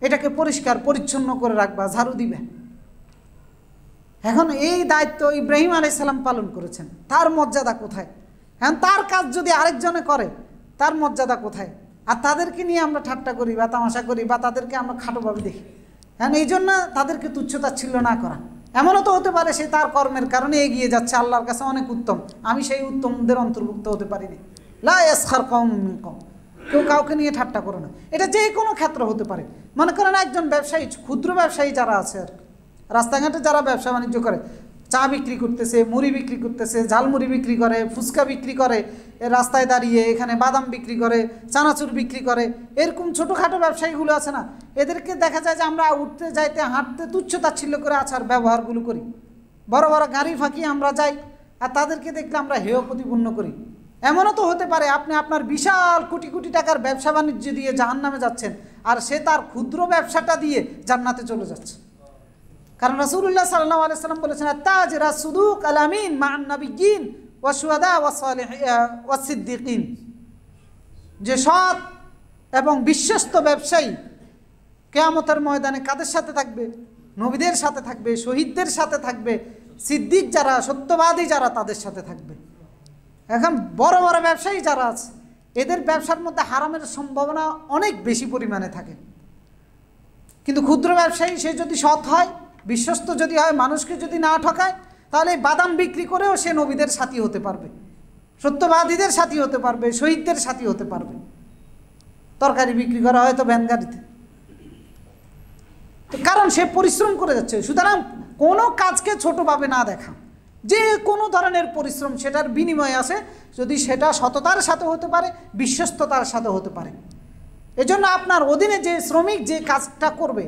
এটাকে পরিষ্কার পরিচ্ছন্ন করে রাখবা, ঝাড়ু দিবে। এখন এই দায়িত্ব ইব্রাহিম আলাইহিস সালাম পালন করেছেন, তার মর্যাদা কোথায়? এখন তার কাজ যদি আরেকজনে করে তার মর্যাদা কোথায়? আর তাদেরকে নিয়ে আমরা ঠাট্টা করি বা তামাশা করি বা তাদেরকে আমরা খাটোভাবে দেখি। এখন এই জন্য তাদেরকে তুচ্ছতাচ্ছিল্য না করা। এমনও তো হতে পারে সে তার কর্মের কারণে এগিয়ে যাচ্ছে, আল্লাহর কাছে অনেক উত্তম, আমি সেই উত্তমদের অন্তর্ভুক্ত হতে পারিনি। লা ইয়াসখার কওমুন মিন কওম, কেউ কাউকে নিয়ে ঠাট্টা করো না। এটা যে কোনো ক্ষেত্র হতে পারে। মনে করেন একজন ব্যবসায়ী, ক্ষুদ্র ব্যবসায়ী যারা আছে আর রাস্তাঘাটে যারা ব্যবসা বাণিজ্য করে, চা বিক্রি করতেছে, মুড়ি বিক্রি করতেছে, ঝালমুড়ি বিক্রি করে, ফুচকা বিক্রি করে, রাস্তায় দাঁড়িয়ে এখানে বাদাম বিক্রি করে, চানাচুর বিক্রি করে, এরকম ছোটোখাটো ব্যবসায়ীগুলো আছে না, এদেরকে দেখা যায় যে আমরা উঠতে যাইতে হাঁটতে তুচ্ছতাচ্ছিল্য করে আচার ব্যবহারগুলো করি। বড় বড় গাড়ি ফাঁকি আমরা যাই আর তাদেরকে দেখলে আমরা হেয় প্রতিপন্ন করি। এমনও তো হতে পারে আপনি আপনার বিশাল কোটি কোটি টাকার ব্যবসা বাণিজ্য দিয়ে জাহান্নামে যাচ্ছেন আর সে তার ক্ষুদ্র ব্যবসাটা দিয়ে জান্নাতে চলে যাচ্ছে। কারণ রাসূলুল্লাহ সাল্লাল্লাহু আলাইহি ওয়াসাল্লাম বলেছেন আত-তাজিরু আস-সুদুক আল-আমিন মা'আন নাবিয়্যিন ওয়াশ-শুহাদা ওয়াস-সিদ্দিকিন, যে সৎ এবং বিশ্বস্ত ব্যবসায়ী কিয়ামতের ময়দানে কাদের সাথে থাকবে? নবীদের সাথে থাকবে, শহীদদের সাথে থাকবে, সিদ্দিক যারা, সত্যবাদী যারা, তাদের সাথে থাকবে। এখন বড় বড় ব্যবসায়ী যারা আছে এদের ব্যবসার মধ্যে হারামের সম্ভাবনা অনেক বেশি পরিমাণে থাকে, কিন্তু ক্ষুদ্র ব্যবসায়ী সে যদি সৎ হয়, বিশ্বস্ত যদি হয়, মানুষকে যদি না ঠকায়, তাহলে বাদাম বিক্রি করেও সে নবীদের সাথী হতে পারবে, সত্যবাদীদের সাথী হতে পারবে, শহীদদের সাথী হতে পারবে। তরকারি বিক্রি করা হয়তো ভ্যান গাড়িতে, তো কারণ সে পরিশ্রম করে যাচ্ছে। সুতরাং কোনো কাজকে ছোটোভাবে না দেখা, যে কোনো ধরনের পরিশ্রম সেটার বিনিময় আছে, যদি সেটা সততার সাথে হতে পারে, বিশ্বস্ততার সাথে হতে পারে। এজন্য আপনার অধীনে যে শ্রমিক যে কাজটা করবে,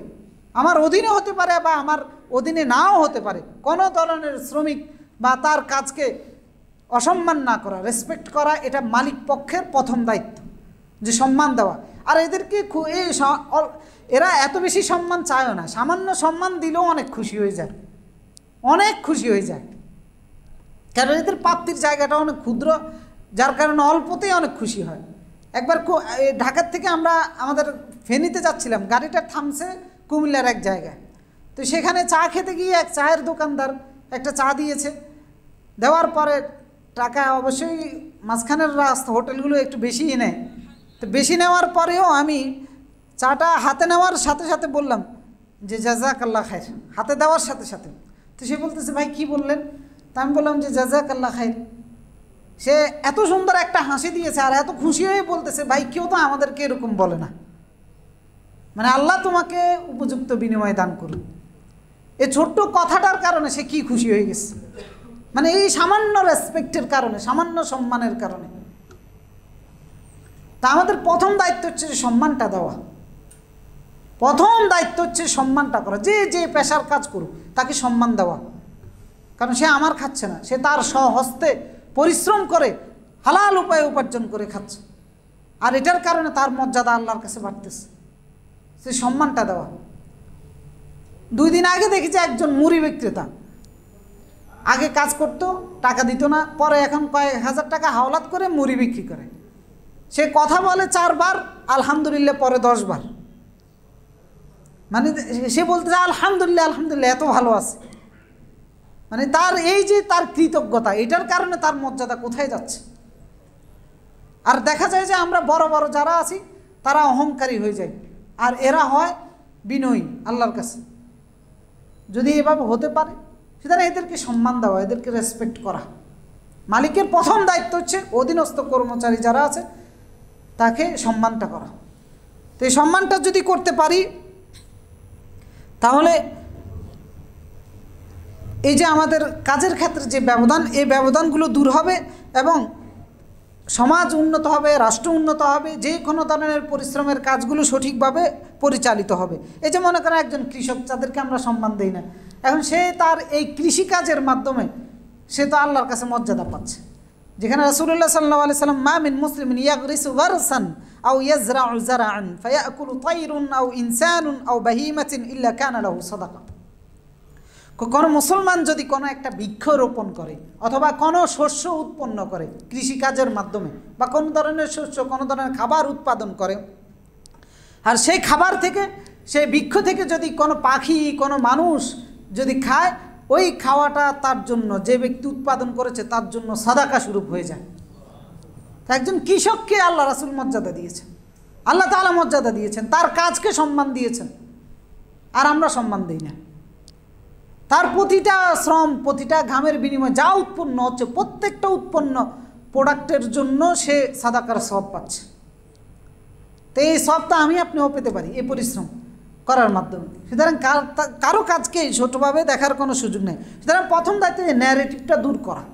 আমার অধীনে হতে পারে বা আমার অধীনে নাও হতে পারে, কোনো ধরনের শ্রমিক বা তার কাজকে অসম্মান না করা, রেসপেক্ট করা, এটা মালিক পক্ষের প্রথম দায়িত্ব, যে সম্মান দেওয়া। আর এদেরকে এরা এত বেশি সম্মান চায়ও না, সামান্য সম্মান দিলেও অনেক খুশি হয়ে যায়, অনেক খুশি হয়ে যায়। কারণ এদের প্রাপ্তির জায়গাটা অনেক ক্ষুদ্র, যার কারণে অল্পতেই অনেক খুশি হয়। একবার ঢাকার থেকে আমরা আমাদের ফেনীতে যাচ্ছিলাম, গাড়িটা থামছে কুমিল্লার এক জায়গায়। তো সেখানে চা খেতে গিয়ে এক চায়ের দোকানদার একটা চা দিয়েছে, দেওয়ার পরে টাকা অবশ্যই মাঝখানের রাস্তা হোটেলগুলো একটু বেশিই নেয়। তো বেশি নেওয়ার পরেও আমি চাটা হাতে নেওয়ার সাথে সাথে বললাম যে জাযাকাল্লাহ খাইর, হাতে দেওয়ার সাথে সাথে। তো সে বলতেছে ভাই কি বললেন? তা আমি বললাম যে জাযাকাল্লাহ খাইর। সে এত সুন্দর একটা হাসি দিয়েছে আর এত খুশি হয়ে বলতেছে ভাই কেউ তো আমাদেরকে এরকম বলে না, মানে আল্লাহ তোমাকে উপযুক্ত বিনিময় দান করুন। এই ছোট্ট কথাটার কারণে সে কি খুশি হয়ে গেছে, মানে এই সামান্য রেসপেক্টের কারণে, সামান্য সম্মানের কারণে। তা আমাদের প্রথম দায়িত্ব হচ্ছে সম্মানটা দেওয়া, প্রথম দায়িত্ব হচ্ছে সম্মানটা করা। যে যে পেশার কাজ করুক তাকে সম্মান দেওয়া, কারণ সে আমার খাচ্ছে না, সে তার স্বহস্তে পরিশ্রম করে হালাল উপায়ে উপার্জন করে খাচ্ছে, আর এটার কারণে তার মর্যাদা আল্লাহর কাছে বাড়তেছে। সে সম্মানটা দেওয়া। 2 দিন আগে দেখেছি একজন মুড়ি বিক্রেতা, আগে কাজ করত, টাকা দিত না, পরে এখন কয়েক হাজার টাকা হাওলাত করে মুড়ি বিক্রি করে। সে কথা বলে 4 বার, আলহামদুলিল্লাহ পরে 10 বার, মানে সে বলতে চায় আলহামদুলিল্লাহ আলহামদুলিল্লাহ এত ভালো আছে। মানে তার এই যে তার কৃতজ্ঞতা, এটার কারণে তার মর্যাদা কোথায় যাচ্ছে। আর দেখা যায় যে আমরা বড় বড় যারা আছি তারা অহংকারী হয়ে যায়, আর এরা হয় বিনয়ী আল্লাহর কাছে। যদি এভাবে হতে পারে, সুতরাং এদেরকে সম্মান দেওয়া, এদেরকে রেসপেক্ট করা। মালিকের প্রথম দায়িত্ব হচ্ছে অধীনস্থ কর্মচারী যারা আছে তাকে সম্মানটা করা। তো এই সম্মানটা যদি করতে পারি, তাহলে এই যে আমাদের কাজের ক্ষেত্রে যে ব্যবধান, এই ব্যবধানগুলো দূর হবে এবং সমাজ উন্নত হবে, রাষ্ট্র উন্নত হবে, যে কোনো ধরনের পরিশ্রমের কাজগুলো সঠিকভাবে পরিচালিত হবে। এই যে মনে করেন একজন কৃষক, যাদেরকে আমরা সম্মান দিই না, এখন সে তার এই কৃষিকাজের মাধ্যমে সে তো আল্লাহর কাছে মর্যাদা পাচ্ছে। যেখানে রাসূলুল্লাহ সাল্লাল্লাহু আলাইহি সাল্লাম মা মিন মুসলিমিন ইয়াগরিসু গারসান আও ইয়াজরাউ যারাআন ফায়াকুলু তায়রুন আও ইনসানুন আও বাহিমাতিন ইল্লা কানা লাহু সাদাকা। কোনো মুসলমান যদি কোনো একটা বৃক্ষ রোপণ করে অথবা কোনো শস্য উৎপন্ন করে কৃষিকাজের মাধ্যমে, বা কোনো ধরনের শস্য, কোনো ধরনের খাবার উৎপাদন করে, আর সেই খাবার থেকে, সেই বৃক্ষ থেকে যদি কোনো পাখি, কোনো মানুষ যদি খায়, ওই খাওয়াটা তার জন্য, যে ব্যক্তি উৎপাদন করেছে তার জন্য সাদাকা স্বরূপ হয়ে যায়। একজন কৃষককে আল্লাহ রাসূল মর্যাদা দিয়েছেন, আল্লাহ তাআলা মর্যাদা দিয়েছেন, তার কাজকে সম্মান দিয়েছেন, আর আমরা সম্মান দিই না। তার প্রতিটা শ্রম, প্রতিটা ঘামের বিনিময়ে যা উৎপন্ন হচ্ছে, প্রত্যেকটা উৎপন্ন প্রোডাক্টের জন্য সে সাদাকার সওয়াব পাচ্ছে। তো এই সওয়াবটা আমি আপনিও পেতে পারি এই পরিশ্রম করার মাধ্যমে। সুতরাং কারো কাজকে ছোটোভাবে দেখার কোনো সুযোগ নেই। সুতরাং প্রথম দায়িত্ব ন্যারেটিভটা দূর করা,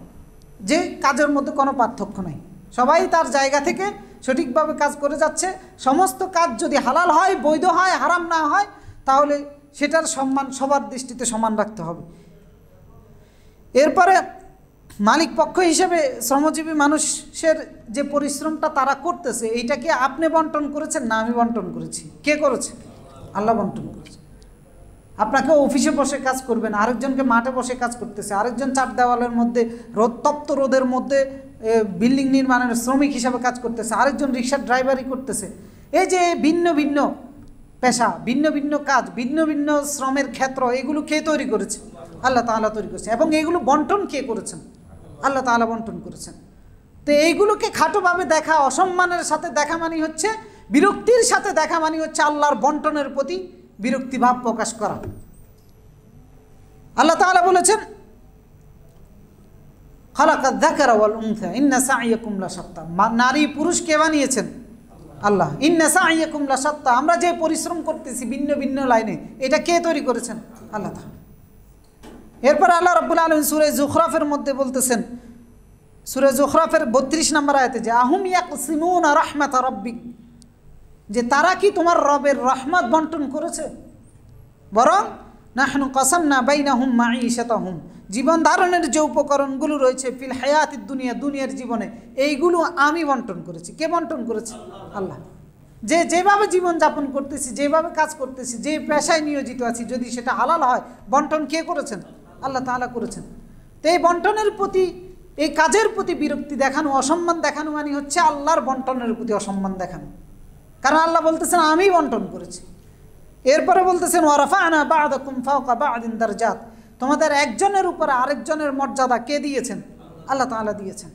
যে কাজের মধ্যে কোনো পার্থক্য নেই, সবাই তার জায়গা থেকে সঠিকভাবে কাজ করে যাচ্ছে। সমস্ত কাজ যদি হালাল হয়, বৈধ হয়, হারাম না হয়, তাহলে সেটার সম্মান সবার দৃষ্টিতে সমান রাখতে হবে। এরপরে মালিক পক্ষ হিসেবে শ্রমজীবী মানুষের যে পরিশ্রমটা তারা করতেছে, এইটাকে আপনি বন্টন করেছেন না আমি বন্টন করেছি? কে করেছে? আল্লাহ বন্টন করেছে। আপনাকে অফিসে বসে কাজ করবেন, আরেকজনকে মাঠে বসে কাজ করতেছে, আরেকজন 4 দেওয়ালের মধ্যে তপ্ত রোদের মধ্যে বিল্ডিং নির্মাণের শ্রমিক হিসাবে কাজ করতেছে, আরেকজন রিক্সার ড্রাইভারি করতেছে। এই যে ভিন্ন ভিন্ন পেশা, ভিন্ন ভিন্ন কাজ, ভিন্ন ভিন্ন শ্রমের ক্ষেত্র, এগুলো কে তৈরি করেছে? আল্লাহ তাআলা তৈরি করেছে। এবং এগুলো বন্টন কে করেছেন? আল্লাহ তাআলা বন্টন করেছেন। তো এইগুলোকে খাটোভাবে দেখা, অসম্মানের সাথে দেখা মানে হচ্ছে, বিরক্তির সাথে দেখা মানে হচ্ছে আল্লাহর বন্টনের প্রতি বিরক্তিভাব প্রকাশ করা। আল্লাহ তাআলা বলেছেন খালাকাদ যাকারা ওয়াল উনসা ইন্না সাইয়াকুম লাশাত্তা। নারী পুরুষ কে বানিয়েছেন? আল্লাহ। ইন্না সাইয়াকুম লাশাত্তা, আমরা যে পরিশ্রম করতেছি ভিন্ন ভিন্ন লাইনে, এটা কে তৈরি করেছেন? আল্লাহ তাআলা। এরপর আল্লাহ রাব্বুল আলামিন সূরা যুখরাফের মধ্যে বলতেছেন, সূরা যুখরাফের 32 নম্বর আয়াতে, যে আহুম ইয়াকসিমুনা রাহমাত রাব্বিক, যে তারা কি তোমার রবের রহমত বন্টন করেছে? বরং নাহনু কাসামনা বাইনাহুম মাঈশাতাহুম, জীবন ধারণের যে উপকরণগুলো রয়েছে ফিল হায়াতিদ দুনিয়া, দুনিয়ার জীবনে, এইগুলো আমি বন্টন করেছি। কে বন্টন করেছে? আল্লাহ। যে যেভাবে জীবন যাপন করতেছি, যেভাবে কাজ করতেছি, যে পেশায় নিয়োজিত আছি, যদি সেটা হালাল হয়, বন্টন কে করেছেন? আল্লাহ তাআলা করেছেন। তো এই বন্টনের প্রতি, এই কাজের প্রতি বিরক্তি দেখানো, অসম্মান দেখানো মানে হচ্ছে আল্লাহর বন্টনের প্রতি অসম্মান দেখানো। কারণ আল্লাহ বলতেছেন আমি বন্টন করেছি। এরপরে বলতেছেন ওয়ারাফা'না বা'দাকুম ফাওকা বা'দিন দারজাত, তোমাদের একজনের উপরে আরেকজনের মর্যাদা কে দিয়েছেন? আল্লাহ তাআলা দিয়েছেন।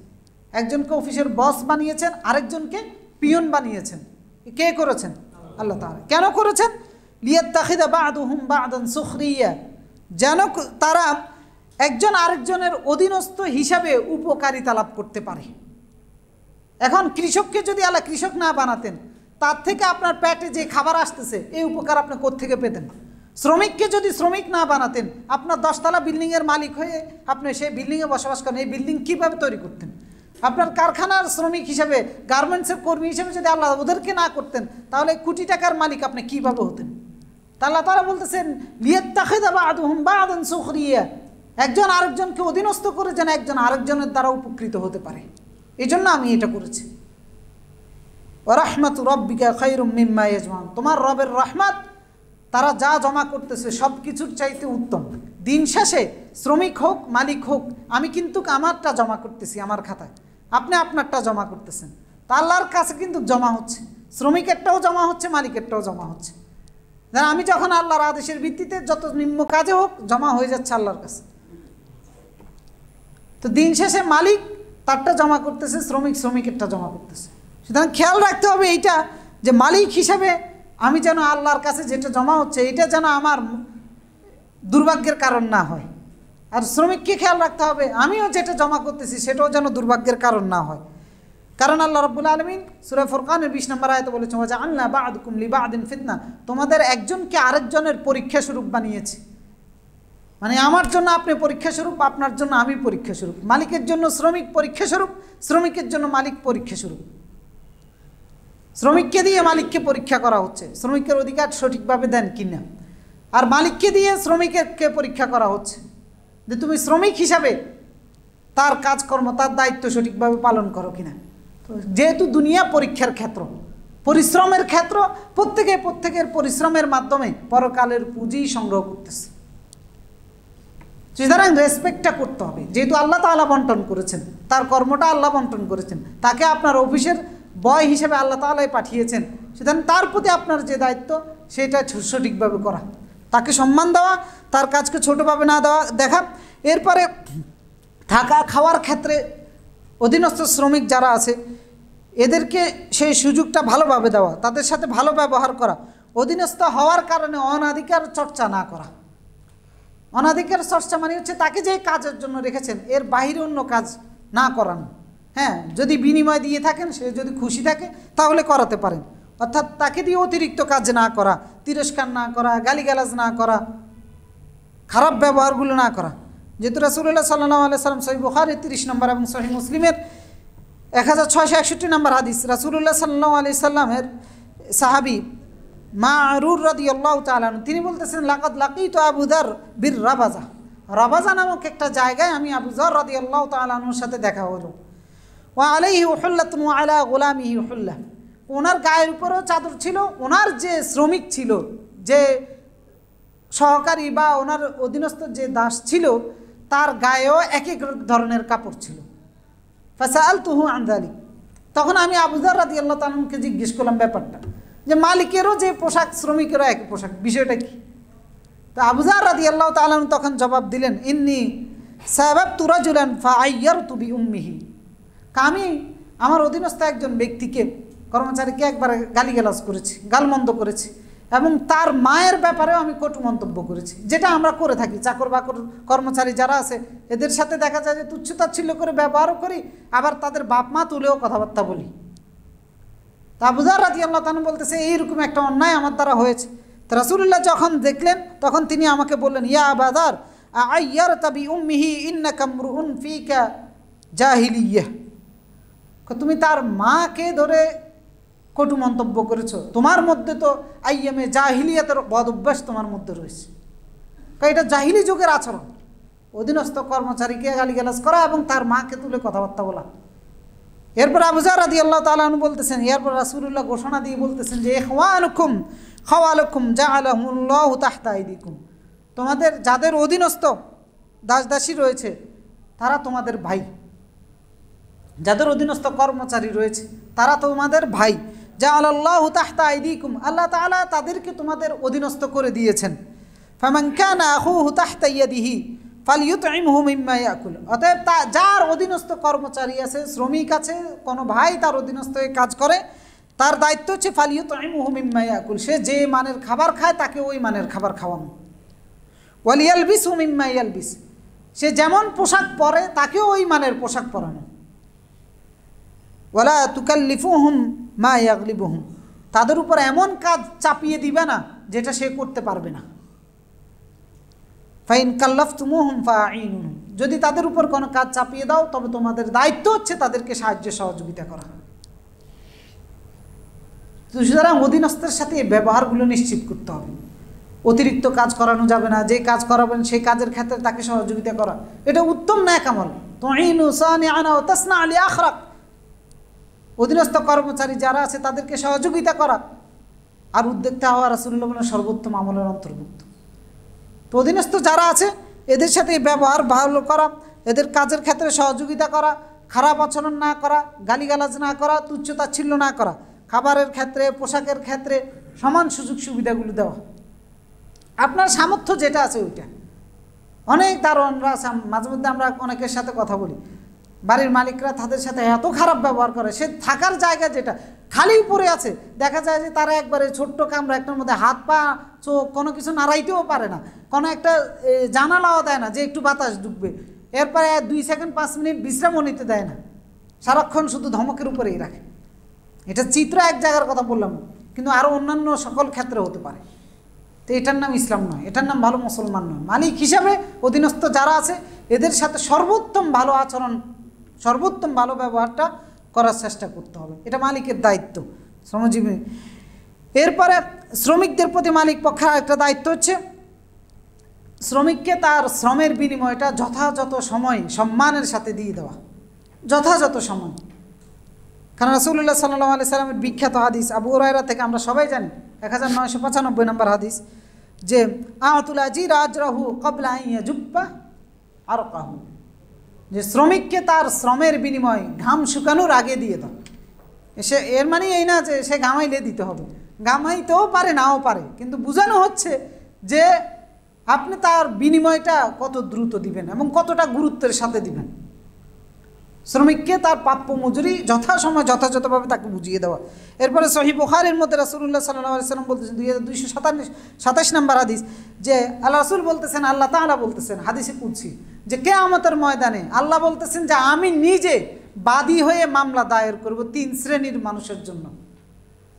একজনকে অফিসের বস বানিয়েছেন, আরেকজনকে পিয়ন বানিয়েছেন। কে করেছেন? আল্লাহ তাআলা। কেন করেছেন? লিয়াত্তাখিযা বা'দুহুম বা'দান সুখরিয়া, যেন তারা একজন আরেকজনের অধীনস্থ হিসাবে উপকারিতা লাভ করতে পারে। এখন কৃষককে যদি আল্লাহ কৃষক না বানাতেন, তার থেকে আপনার পেটে যে খাবার আসতেছে এই উপকার আপনি কোত্থেকে পেতেন? শ্রমিককে যদি শ্রমিক না বানাতেন, আপনার 10 তলা বিল্ডিংয়ের মালিক হয়ে আপনি সেই বিল্ডিংয়ে বসবাস করেন, এই বিল্ডিং কীভাবে তৈরি করতেন? আপনার কারখানার শ্রমিক হিসেবে, গার্মেন্টসের কর্মী হিসেবে যদি আল্লাহ ওদেরকে না করতেন, তাহলে কোটি টাকার মালিক আপনি কীভাবে হতেন? আল্লাহ তাআলা বলতেছেন লিয়াত্তাখিযা বা'দুহুম বা'দান সুখরিয়া, একজন আরেকজনকে অধীনস্থ করে যেন একজন আরেকজনের দ্বারা উপকৃত হতে পারে, এই জন্য আমি এটা করেছি। ওয়া রাহমাতু রাব্বিকা খায়রুম মিম্মা ইয়াজমাউন, তোমার রবের রহমত তারা যা জমা করতেছে সব কিছুর চাইতে উত্তম। দিন শেষে শ্রমিক হোক মালিক হোক, আমি কিন্তু আমারটা জমা করতেছি আমার খাতায়, আপনি আপনারটা জমা করতেছেন। তা আল্লাহর কাছে কিন্তু জমা হচ্ছে, শ্রমিকেরটাও জমা হচ্ছে, মালিকেরটাও জমা হচ্ছে। আমি যখন আল্লাহর আদেশের ভিত্তিতে যত নিম্ন কাজে হোক জমা হয়ে যাচ্ছে আল্লাহর কাছে। তো দিন শেষে মালিক তারটা জমা করতেছে, শ্রমিক শ্রমিকেরটা জমা করতেছে। সুতরাং খেয়াল রাখতে হবে এইটা, যে মালিক হিসাবে আমি যেন আল্লাহর কাছে যেটা জমা হচ্ছে এটা যেন আমার দুর্ভাগ্যের কারণ না হয়, আর শ্রমিককে খেয়াল রাখতে হবে আমিও যেটা জমা করতেছি সেটাও যেন দুর্ভাগ্যের কারণ না হয়। কারণ আল্লাহ রাব্বুল আলামিন সূরা ফুরকানের 20 নম্বর আয়াতে বলেছেন ওয়া জাআলনা বা'দুকুম লিবা'দিন ফিতনা, তোমাদের একজনকে আরেকজনের পরীক্ষা স্বরূপ বানিয়েছি। মানে আমার জন্য আপনি পরীক্ষা স্বরূপ, আপনার জন্য আমি পরীক্ষা স্বরূপ, মালিকের জন্য শ্রমিক পরীক্ষা স্বরূপ, শ্রমিকের জন্য মালিক পরীক্ষা স্বরূপ। শ্রমিককে দিয়ে মালিককে পরীক্ষা করা হচ্ছে, শ্রমিকের অধিকার সঠিকভাবে দেন কিনা, আর মালিককে দিয়ে শ্রমিককে পরীক্ষা করা হচ্ছে যে তুমি শ্রমিক হিসাবে তার কাজকর্ম, তার দায়িত্ব সঠিকভাবে পালন করো কিনা। তো যেহেতু দুনিয়া পরীক্ষার ক্ষেত্র, পরিশ্রমের ক্ষেত্র, প্রত্যেকের পরিশ্রমের মাধ্যমে পরকালের পুঁজি সংগ্রহ করতেছে। সুতরাং রেসপেক্টটা করতে হবে, যেহেতু আল্লাহ তাআলা বন্টন করেছেন, তার কর্মটা আল্লাহ বন্টন করেছেন, তাকে আপনার অফিসের বয় হিসেবে আল্লাহ তাআলাই পাঠিয়েছেন। সুতরাং তার প্রতি আপনার যে দায়িত্ব সেটা সঠিকভাবে করা, তাকে সম্মান দেওয়া, তার কাজকে ছোটোভাবে না দেওয়া দেখা। এরপরে থাকা খাওয়ার ক্ষেত্রে অধীনস্থ শ্রমিক যারা আছে এদেরকে সেই সুযোগটা ভালোভাবে দেওয়া, তাদের সাথে ভালো ব্যবহার করা, অধীনস্থ হওয়ার কারণে অনাধিকার চর্চা না করা। অনাধিকার চর্চা মানে হচ্ছে তাকে যে কাজের জন্য রেখেছেন এর বাইরে অন্য কাজ না করানো। হ্যাঁ, যদি বিনিময় দিয়ে থাকেন, সে যদি খুশি থাকে তাহলে করাতে পারেন, অর্থাৎ তাকে দিয়ে অতিরিক্ত কাজ না করা, তিরস্কার না করা, গালিগালাজ না করা, খারাপ ব্যবহারগুলো না করা। যেহেতু রাসূলুল্লাহ সাল্লাল্লাহু আলাইহি সাল্লাম সহিহ বুখারীর 30 নম্বর এবং সহিহ মুসলিমের 1661 নম্বর হাদিস, রাসূলুল্লাহ সাল্লাল্লাহু আলাইহি সাল্লামের সাহাবী মা'রুর রাদিয়াল্লাহু তাআলা আনহু তিনি বলতেছেন লাকাদ লাকিতু আবু যার বির রাবাজা, রাবাজা নামক একটা জায়গায় আমি আবু যার রাদিয়াল্লাহু তাআলা আনহুর সাথে দেখা হলো। ওয়া আলাইহি হুল্লাতুন ওয়া আলা গুলামিহি হুল্লা, ওনার গায়ের উপরেও চাদর ছিল, ওনার যে শ্রমিক ছিল, যে সহকারী বা ওনার অধীনস্থ যে দাস ছিল তার গায়েও এক এক ধরনের কাপড় ছিল। ফাসাআলতুহু আন যালিক, তখন আমি আবু যার রাদিয়াল্লাহু তাআলা আনহুকে জিজ্ঞেস করলাম ব্যাপারটা, যে মালিকেরও যে পোশাক শ্রমিকেরও এক পোশাক, বিষয়টা কি? তো আবু যার রাদিয়াল্লাহু তাআলা আনহু তখন জবাব দিলেন ইন্নী সাবাবতু রাজুলান ফাআয়্যারতু বিউম্মিহি, আমি আমার অধীনস্থ একজন ব্যক্তিকে, কর্মচারীকে একবার গালিগালাজ করেছি, গালমন্দ করেছি, এবং তার মায়ের ব্যাপারেও আমি কটু মন্তব্য করেছি, যেটা আমরা করে থাকি। চাকর বাকর কর্মচারী যারা আছে এদের সাথে দেখা যায় যে তুচ্ছতাচ্ছিল্য করে ব্যবহারও করি, আবার তাদের বাপ মা তুলেও কথাবার্তা বলি। তা আবু যার রাদিয়াল্লাহু তাআলা বলতেছে এইরকম একটা অন্যায় আমার দ্বারা হয়েছে। তো রাসূলুল্লাহ যখন দেখলেন তখন তিনি আমাকে বললেন, ইয়া আবা যার আ'আইয়ারতা বিউম্মিহি ইন্নাকা মরউন ফিকা জাহিলিয়াহ, তুমি তার মাকে ধরে কটু মন্তব্য করেছো, তোমার মধ্যে তো আইয়ামে জাহিলিয়াতের বদ অভ্যাস তোমার মধ্যে রয়েছে। এটা জাহিলি যুগের আচরণ, অধীনস্থ কর্মচারীকে গালিগালাজ করা এবং তার মাকে তুলে কথাবার্তা বলা। এরপর আবু যার রাদিয়াল্লাহু তাআলা আনহু বলতেছেন, এরপর রাসূলুল্লাহ ঘোষণা দিয়ে বলতেছেন যে ইখওয়ানুকুম খাওয়ালুকুম জাআলাহুল্লাহু তাহতা আইদিকুম, তোমাদের যাদের অধীনস্থ দাস দাসী রয়েছে তারা তোমাদের ভাই, যাদের অধীনস্থ কর্মচারী রয়েছে তারা তোমাদের ভাই। জাআলাল্লাহু তাহতা আইদিকুম, আল্লাহ তাআলা তাদেরকে তোমাদের অধীনস্থ করে দিয়েছেন। ফামান কানা আখুহু তাহতা ইয়াদিহি ফালইউতইমহু মিম্মা ইয়াকুল, অতএব যার অধীনস্থ কর্মচারী আছে, শ্রমিক আছে, কোনো ভাই তার অধীনস্থ কাজ করে, তার দায়িত্ব হচ্ছে ফালইউতইমহু মিম্মা ইয়াকুল, সে যে মানের খাবার খায় তাকে ওই মানের খাবার খাওয়ানো। ওয়ালিয়ালবিসহু মিম্মা ইয়ালবিস, সে যেমন পোশাক পরে তাকেও ওই মানের পোশাক পরানো। ওয়ালা তুকাল্লিফুহুম মা ইয়াগলিবুহুম, তাদের উপর এমন কাজ চাপিয়ে দিবে না যেটা সে করতে পারবে না। ফাইন কাল্লাফতুমুহুম ফাঈনুহুম, যদি তাদের উপর কোনো কাজ চাপিয়ে দাও তবে তোমাদের দায়িত্ব হচ্ছে তাদেরকে সাহায্য সহযোগিতা করা। সুতরাং অধীনস্থের সাথে এই ব্যবহারগুলো নিশ্চিত করতে হবে। অতিরিক্ত কাজ করানো যাবে না, যে কাজ করাবেন সেই কাজের ক্ষেত্রে তাকে সহযোগিতা করা, এটা উত্তম নেক আমল। তুঈনু সানিআনা ওয়া তাসনা লি আখরাক, অধীনস্থ কর্মচারী যারা আছে তাদেরকে সহযোগিতা করা আর উদ্যোক্তা হওয়া রাসূলুল্লাহ বলেন সর্বোত্তম আমলের অন্তর্ভুক্ত। তো অধীনস্থ যারা আছে এদের সাথে ব্যবহার ভালো করা, এদের কাজের ক্ষেত্রে সহযোগিতা করা, খারাপ আচরণ না করা, গালিগালাজ না করা, তুচ্ছতাচ্ছিল্য না করা, খাবারের ক্ষেত্রে পোশাকের ক্ষেত্রে সমান সুযোগ সুবিধাগুলো দেওয়া। আপনার সামর্থ্য যেটা আছে ওইটা। অনেক দারোয়ানরা আছে, মাঝে মধ্যে আমরা অনেকের সাথে কথা বলি, বাড়ির মালিকরা তাদের সাথে এত খারাপ ব্যবহার করে, সে থাকার জায়গা যেটা খালি পড়ে আছে, দেখা যায় যে তারা একবারে ছোট্ট কামরা একটার মধ্যে হাত পা চোখ কোনো কিছু নাড়াইতেও পারে না, কোনো একটা জানালাও দেয় না যে একটু বাতাস ঢুকবে, এরপরে 2 সেকেন্ড 5 মিনিট বিশ্রামও নিতে দেয় না, সারাক্ষণ শুধু ধমকের উপরেই রাখে। এটা চিত্র এক জায়গার কথা বললাম, কিন্তু আরও অন্যান্য সকল ক্ষেত্রে হতে পারে। তো এটার নাম ইসলাম নয়, এটার নাম ভালো মুসলমান নয়। মালিক হিসাবে অধীনস্থ যারা আছে এদের সাথে সর্বোত্তম ভালো আচরণ, সর্বোত্তম ভালো ব্যবহারটা করার চেষ্টা করতে হবে, এটা মালিকের দায়িত্ব শ্রমজীবী। এরপরে শ্রমিকদের প্রতি মালিক পক্ষের একটা দায়িত্ব হচ্ছে শ্রমিককে তার শ্রমের বিনিময়টা যথাযথ সময় সম্মানের সাথে দিয়ে দেওয়া, যথাযথ সময়। কারণ রাসূলুল্লাহ সাল্লাল্লাহু আলাইহি সাল্লামের বিখ্যাত হাদিস আবু হুরায়রা থেকে আমরা সবাই জানি, 1995 নম্বর হাদিস, যে আতুল আজির আজরাহু ক্বাবলা আন ইয়াজুব্বা আরকাহু, যে শ্রমিককে তার শ্রমের বিনিময় ঘাম শুকানোর আগে দিয়ে দাও। সে এর মানে এই না যে সে ঘামাইলে দিতে হবে, ঘামাইতেও পারে নাও পারে, কিন্তু বোঝানো হচ্ছে যে আপনি তার বিনিময়টা কত দ্রুত দিবেন এবং কতটা গুরুত্বের সাথে দিবেন। শ্রমিককে তার প্রাপ্য মজুরি যথাসময় যথাযথভাবে তাকে বুঝিয়ে দেওয়া। এরপরে সহিহ বুখারীর মধ্যে রাসূলুল্লাহ সাল্লাল্লাহু আলাইহি ওয়াসাল্লাম বলতেছেন 2227 নম্বর হাদিস, যে আল্লাহ রাসূল বলতেছেন, আল্লাহ তাআলা বলতেছেন হাদিসে কুদসি, যে কিয়ামতের ময়দানে আল্লাহ বলতেছেন যে আমি নিজে বাদী হয়ে মামলা দায়ের করব 3 শ্রেণীর মানুষের জন্য।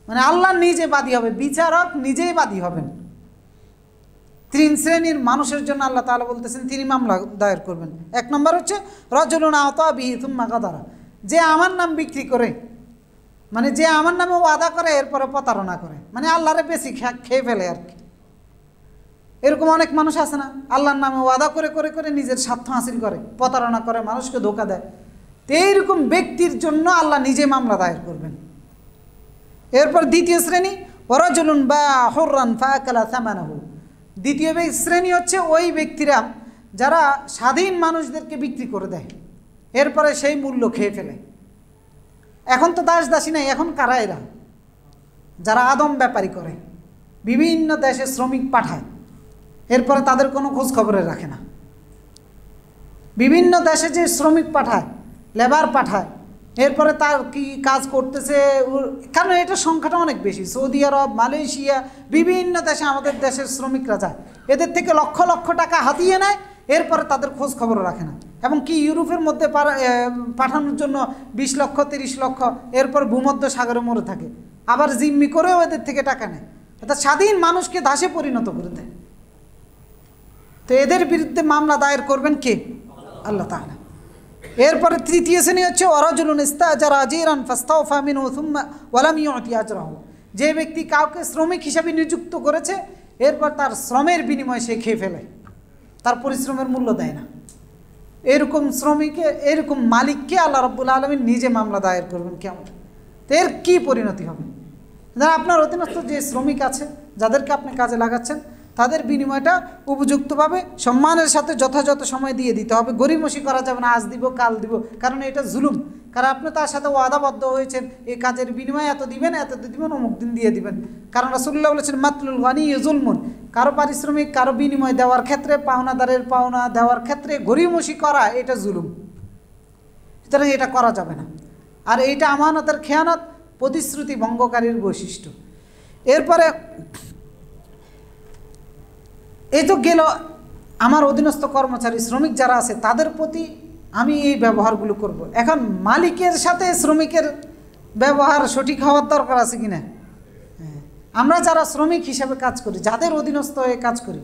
মানে আল্লাহ নিজে বাদী হবে, বিচারক নিজেই বাদী হবেন। 3 শ্রেণীর মানুষের জন্য আল্লাহ তাআলা বলতেছেন তিনি মামলা দায়ের করবেন। 1 নম্বর হচ্ছে রাজুলুন আতা বিহি থুম্মা গাদারা, যে আমার নাম বিক্রি করে, মানে যে আমার নামে ওয়াদা করে এরপরে প্রতারণা করে, মানে আল্লাহরে বেশি খেয়ে ফেলে আর কি। এরকম অনেক মানুষ আছে না, আল্লাহর নামে ওয়াদা করে করে করে নিজের স্বার্থ হাসিল করে, প্রতারণা করে, মানুষকে ধোঁকা দেয়। তো এইরকম ব্যক্তির জন্য আল্লাহ নিজে মামলা দায়ের করবেন। এরপর দ্বিতীয় শ্রেণী ওয়ারাজুলুন বা হুররান ফাআকালা সামানাহু, দ্বিতীয় শ্রেণী হচ্ছে ওই ব্যক্তিরা যারা স্বাধীন মানুষদেরকে বিক্রি করে দেয়, এরপরে সেই মূল্য খেয়ে ফেলে। এখন তো দাস দাসী নাই, এখন কারা এরা? যারা আদম ব্যাপারী করে, বিভিন্ন দেশে শ্রমিক পাঠায়, এরপরে তাদের কোনো খোঁজ খবরে রাখে না। বিভিন্ন দেশে যে শ্রমিক পাঠায়, লেবার পাঠায়, এরপরে তার কি কাজ করতেছে, কারণ এটার সংখ্যাটা অনেক বেশি। সৌদি আরব, মালয়েশিয়া, বিভিন্ন দেশে আমাদের দেশের শ্রমিকরা যায়, এদের থেকে লক্ষ লক্ষ টাকা হাতিয়ে নেয়, এরপরে তাদের খোঁজ খবর রাখে না। এবং কি ইউরোপের মধ্যে পাঠানোর জন্য 20 লক্ষ 30 লক্ষ, এরপর ভূমধ্য সাগরে মরে থাকে, আবার জিম্মি করেও এদের থেকে টাকা নেয়, অর্থাৎ স্বাধীন মানুষকে দাসে পরিণত করে দেয়। তো এদের বিরুদ্ধে মামলা দায়ের করবেন কে? আল্লাহ তাআলা। এরপরে তৃতীয় শ্রেণী হচ্ছে ওয়ারাজুলুন ইস্তাজারা আজিরান ফাস্তাওফা মিনহু সুম্মা ওয়া লাম ইউতি আজরাহু। যে ব্যক্তি কাউকে শ্রমিক হিসাবে নিযুক্ত করেছে, এরপর তার শ্রমের বিনিময়ে সে খেয়ে ফেলে, তার পরিশ্রমের মূল্য দেয় না, এরকম এরকম মালিককে আল্লাহ রাব্বুল আলামিন নিজে মামলা দায়ের করবেন কিয়ামত। তো এর কী পরিণতি হবে? যারা আপনার অধীনস্থ যে শ্রমিক আছে, যাদেরকে আপনি কাজে লাগাচ্ছেন, তাদের বিনিময়টা উপযুক্তভাবে সম্মানের সাথে যথাযথ সময় দিয়ে দিতে হবে। গরিমসি করা যাবে না, আজ দিব কাল দিব, কারণ এটা জুলুম। কারণ আপনি তার সাথে ওয়াদাবদ্ধ হয়েছেন, এই কাজের বিনিময়ে এত দিবেন, এত দিবেন, অমুক দিন দিয়ে দিবেন। কারণ রাসূলুল্লাহ বলেছেন মাতলুল গানি যুলমুন। কারো পারিশ্রমিক, কারো বিনিময় দেওয়ার ক্ষেত্রে, পাওনাদারের পাওনা দেওয়ার ক্ষেত্রে গরিমসি করা এটা জুলুম, সুতরাং এটা করা যাবে না। আর এইটা আমানতের খেয়ানত, প্রতিশ্রুতি ভঙ্গকারীর বৈশিষ্ট্য। এরপরে এই তো গেল আমার অধীনস্থ কর্মচারী শ্রমিক যারা আছে তাদের প্রতি আমি এই ব্যবহারগুলো করব। এখন মালিকের সাথে শ্রমিকের ব্যবহার সঠিক হওয়ার দরকার আছে কিনা? আমরা যারা শ্রমিক হিসাবে কাজ করি, যাদের অধীনস্থ হয়ে কাজ করি,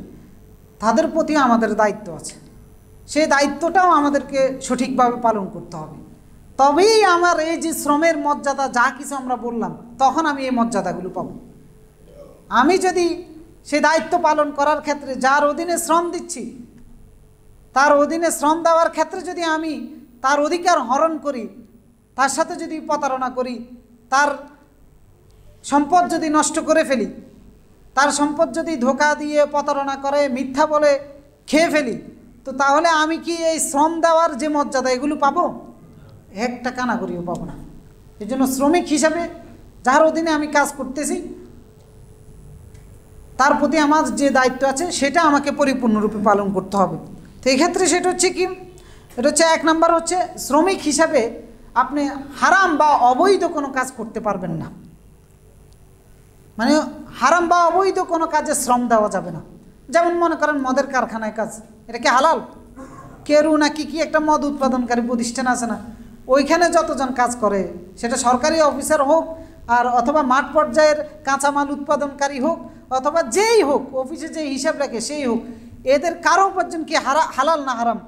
তাদের প্রতি আমাদের দায়িত্ব আছে। সেই দায়িত্বটাও আমাদেরকে সঠিকভাবে পালন করতে হবে। তবেই আমার এই যে শ্রমের মর্যাদা যা কিছু আমরা বললাম, তখন আমি এই মর্যাদাগুলো পাব। আমি যদি সেই দায়িত্ব পালন করার ক্ষেত্রে যার অধীনে শ্রম দিচ্ছি, তার অধীনে শ্রম দেওয়ার ক্ষেত্রে যদি আমি তার অধিকার হরণ করি, তার সাথে যদি প্রতারণা করি, তার সম্পদ যদি নষ্ট করে ফেলি, তার সম্পদ যদি ধোঁকা দিয়ে প্রতারণা করে মিথ্যা বলে খেয়ে ফেলি, তো তাহলে আমি কি এই শ্রম দেওয়ার যে মর্যাদা এগুলো পাবো? একটা কানাকড়িও পাবো না। এই জন্য শ্রমিক হিসাবে যার অধীনে আমি কাজ করতেছি, তার প্রতি আমার যে দায়িত্ব আছে সেটা আমাকে পরিপূর্ণরূপে পালন করতে হবে। তো এক্ষেত্রে সেটা হচ্ছে কি, এটা হচ্ছে 1 নম্বর হচ্ছে শ্রমিক হিসাবে আপনি হারাম বা অবৈধ কোনো কাজ করতে পারবেন না। মানে হারাম বা অবৈধ কোনো কাজে শ্রম দেওয়া যাবে না। যেমন মনে করেন মদের কারখানায় কাজ, এটা কি হালাল? কেরু নাকি কি একটা মদ উৎপাদনকারী প্রতিষ্ঠান আছে না, ওইখানে যতজন কাজ করে, সেটা সরকারি অফিসার হোক আর অথবা মাঠ পর্যায়ের কাঁচামাল উৎপাদনকারী হোক, অথবা যেই হোক, অফিসে যে হিসাব রাখে সেই হোক, এদের কারো উপার্জন কি হালাল না হারাম?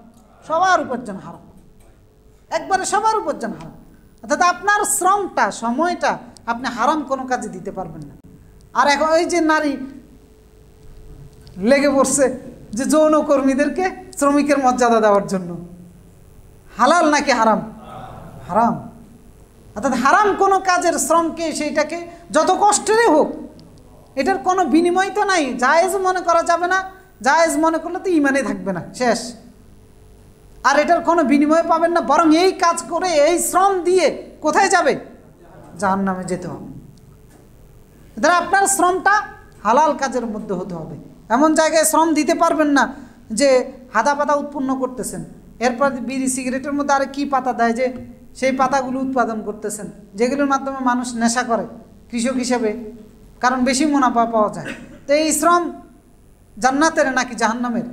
সবার উপার্জন হারাম, একবারে সবার উপার্জন হারাম। অর্থাৎ আপনার শ্রমটা, সময়টা আপনি হারাম কোনো কাজে দিতে পারবেন না। আর এখন ওই যে নারী লেগে পড়ছে যে যৌনকর্মীদেরকে শ্রমিকের মর্যাদা দেওয়ার জন্য, হালাল নাকি হারাম? হারাম। অর্থাৎ হারাম কোনো কাজের শ্রমকে, সেইটাকে যত কষ্টেরই হোক, এটার কোনো বিনিময় তো নাই। জায়েজ মনে করা যাবে না, জায়েজ মনে করলে তো ইমানে থাকবে না, শেষ। আর এটার কোনো বিনিময় পাবেন না, বরং এই কাজ করে, এই শ্রম দিয়ে কোথায় যাবে? জাহান্নামে যেতে হবে। এদের আপনার শ্রমটা হালাল কাজের মধ্যে হতে হবে। এমন জায়গায় শ্রম দিতে পারবেন না যে হাদা পাতা উৎপন্ন করতেছেন, এরপর বিড়ি সিগারেটের মধ্যে আরে কি পাতা দেয় যে সেই পাতাগুলো উৎপাদন করতেছেন, যেগুলোর মাধ্যমে মানুষ নেশা করে কৃষক হিসেবে, কারণ বেশি মুনাফা পাওয়া যায়। তো এই শ্রম জান্নাতের নাকি জাহান্নামের?